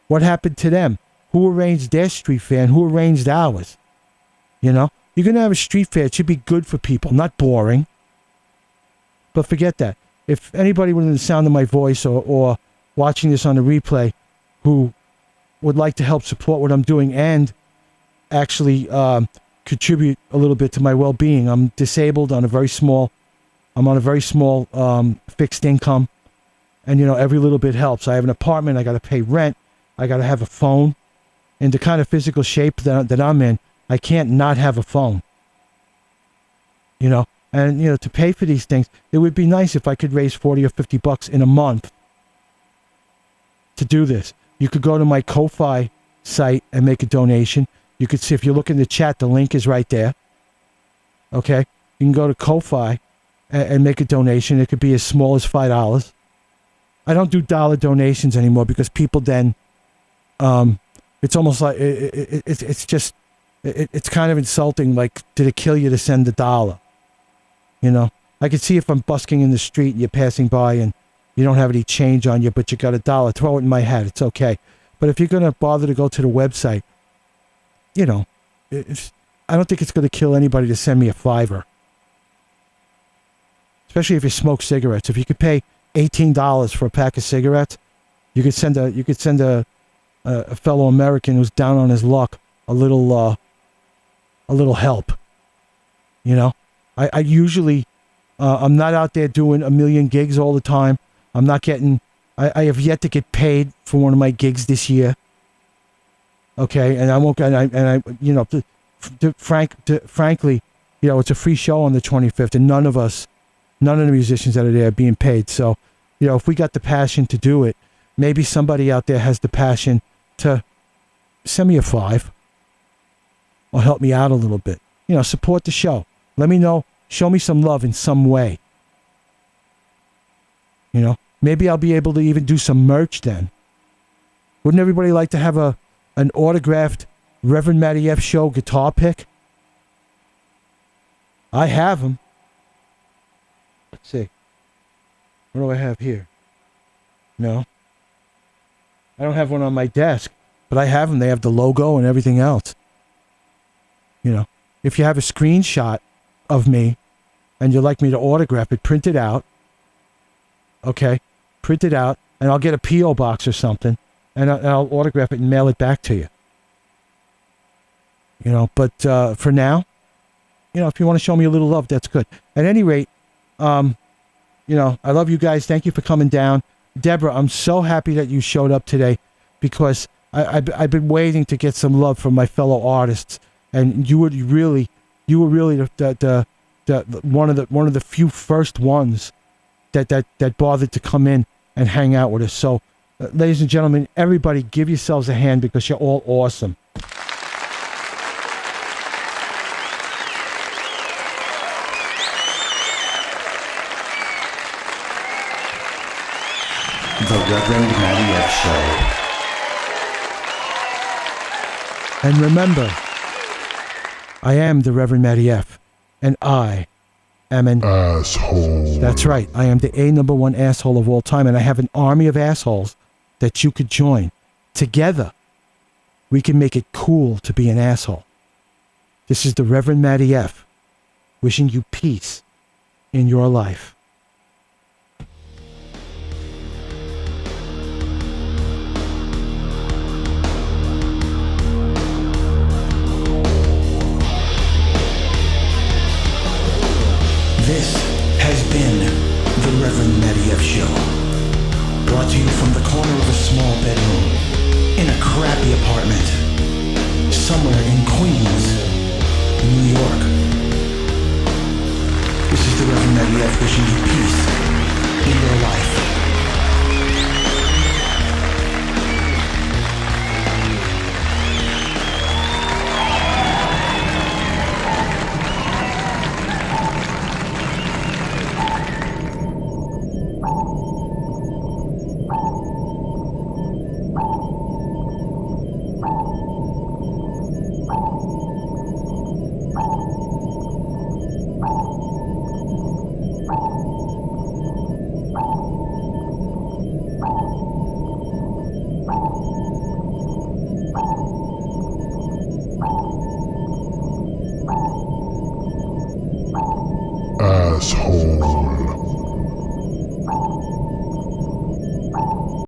What happened to them? Who arranged their street fair and who arranged ours? You're going to have a street fair. It should be good for people, not boring. But forget that. If anybody within the sound of my voice or watching this on the replay who would like to help support what I'm doing and actually contribute a little bit to my well-being. I'm disabled I'm on a very small fixed income, and every little bit helps. I have an apartment, I got to pay rent, I got to have a phone. In the kind of physical shape that I'm in, I can't not have a phone. And to pay for these things, it would be nice if I could raise $40 or $50 in a month to do this. You could go to my Ko-Fi site and make a donation. You could see, if you look in the chat, the link is right there. Okay? You can go to Ko-Fi and make a donation. It could be as small as $5. I don't do dollar donations anymore because people then, it's almost like, it's kind of insulting. Like, did it kill you to send the dollar? You know? I could see if I'm busking in the street and you're passing by and you don't have any change on you, but you got $1, throw it in my hat. It's okay. But if you're going to bother to go to the website, you know, I don't think it's going to kill anybody to send me a $5. Especially if you smoke cigarettes. If you could pay $18 for a pack of cigarettes, you could send a fellow American who's down on his luck a little help. You know, I usually, I'm not out there doing a million gigs all the time. I'm not getting, I have yet to get paid for one of my gigs this year. Okay, and I won't, and I you know, frankly, you know, it's a free show on the 25th, and none of the musicians that are there are being paid. So, you know, if we got the passion to do it, maybe somebody out there has the passion to send me a $5 or help me out a little bit. You know, support the show. Let me know. Show me some love in some way. You know, maybe I'll be able to even do some merch then. Wouldn't everybody like to have an autographed Reverend Matty F show guitar pick? I have them. Let's see. What do I have here? No. I don't have one on my desk, but I have them. They have the logo and everything else. You know, if you have a screenshot of me and you'd like me to autograph it, print it out. Okay? Print it out, and I'll get a P.O. box or something, and I'll autograph it and mail it back to you. You know, but for now, you know, if you want to show me a little love, that's good. At any rate, you know, I love you guys. Thank you for coming down. Deborah, I'm so happy that you showed up today because I've been waiting to get some love from my fellow artists, and you were really the one of the few first ones that bothered to come in and hang out with us. So, ladies and gentlemen, everybody, give yourselves a hand because you're all awesome. The Reverend Matty F Show. And remember, I am the Reverend Matty F, and I am an asshole. That's right. I am the #1 asshole of all time, and I have an army of assholes that you could join. Together, we can make it cool to be an asshole. This is the Reverend Matty F, wishing you peace in your life. This has been the Reverend Matty F Show. Brought to you from the corner of a small bedroom in a crappy apartment somewhere in Queens, New York. This is the Reverend Matty F wishing you peace in your life. Asshole.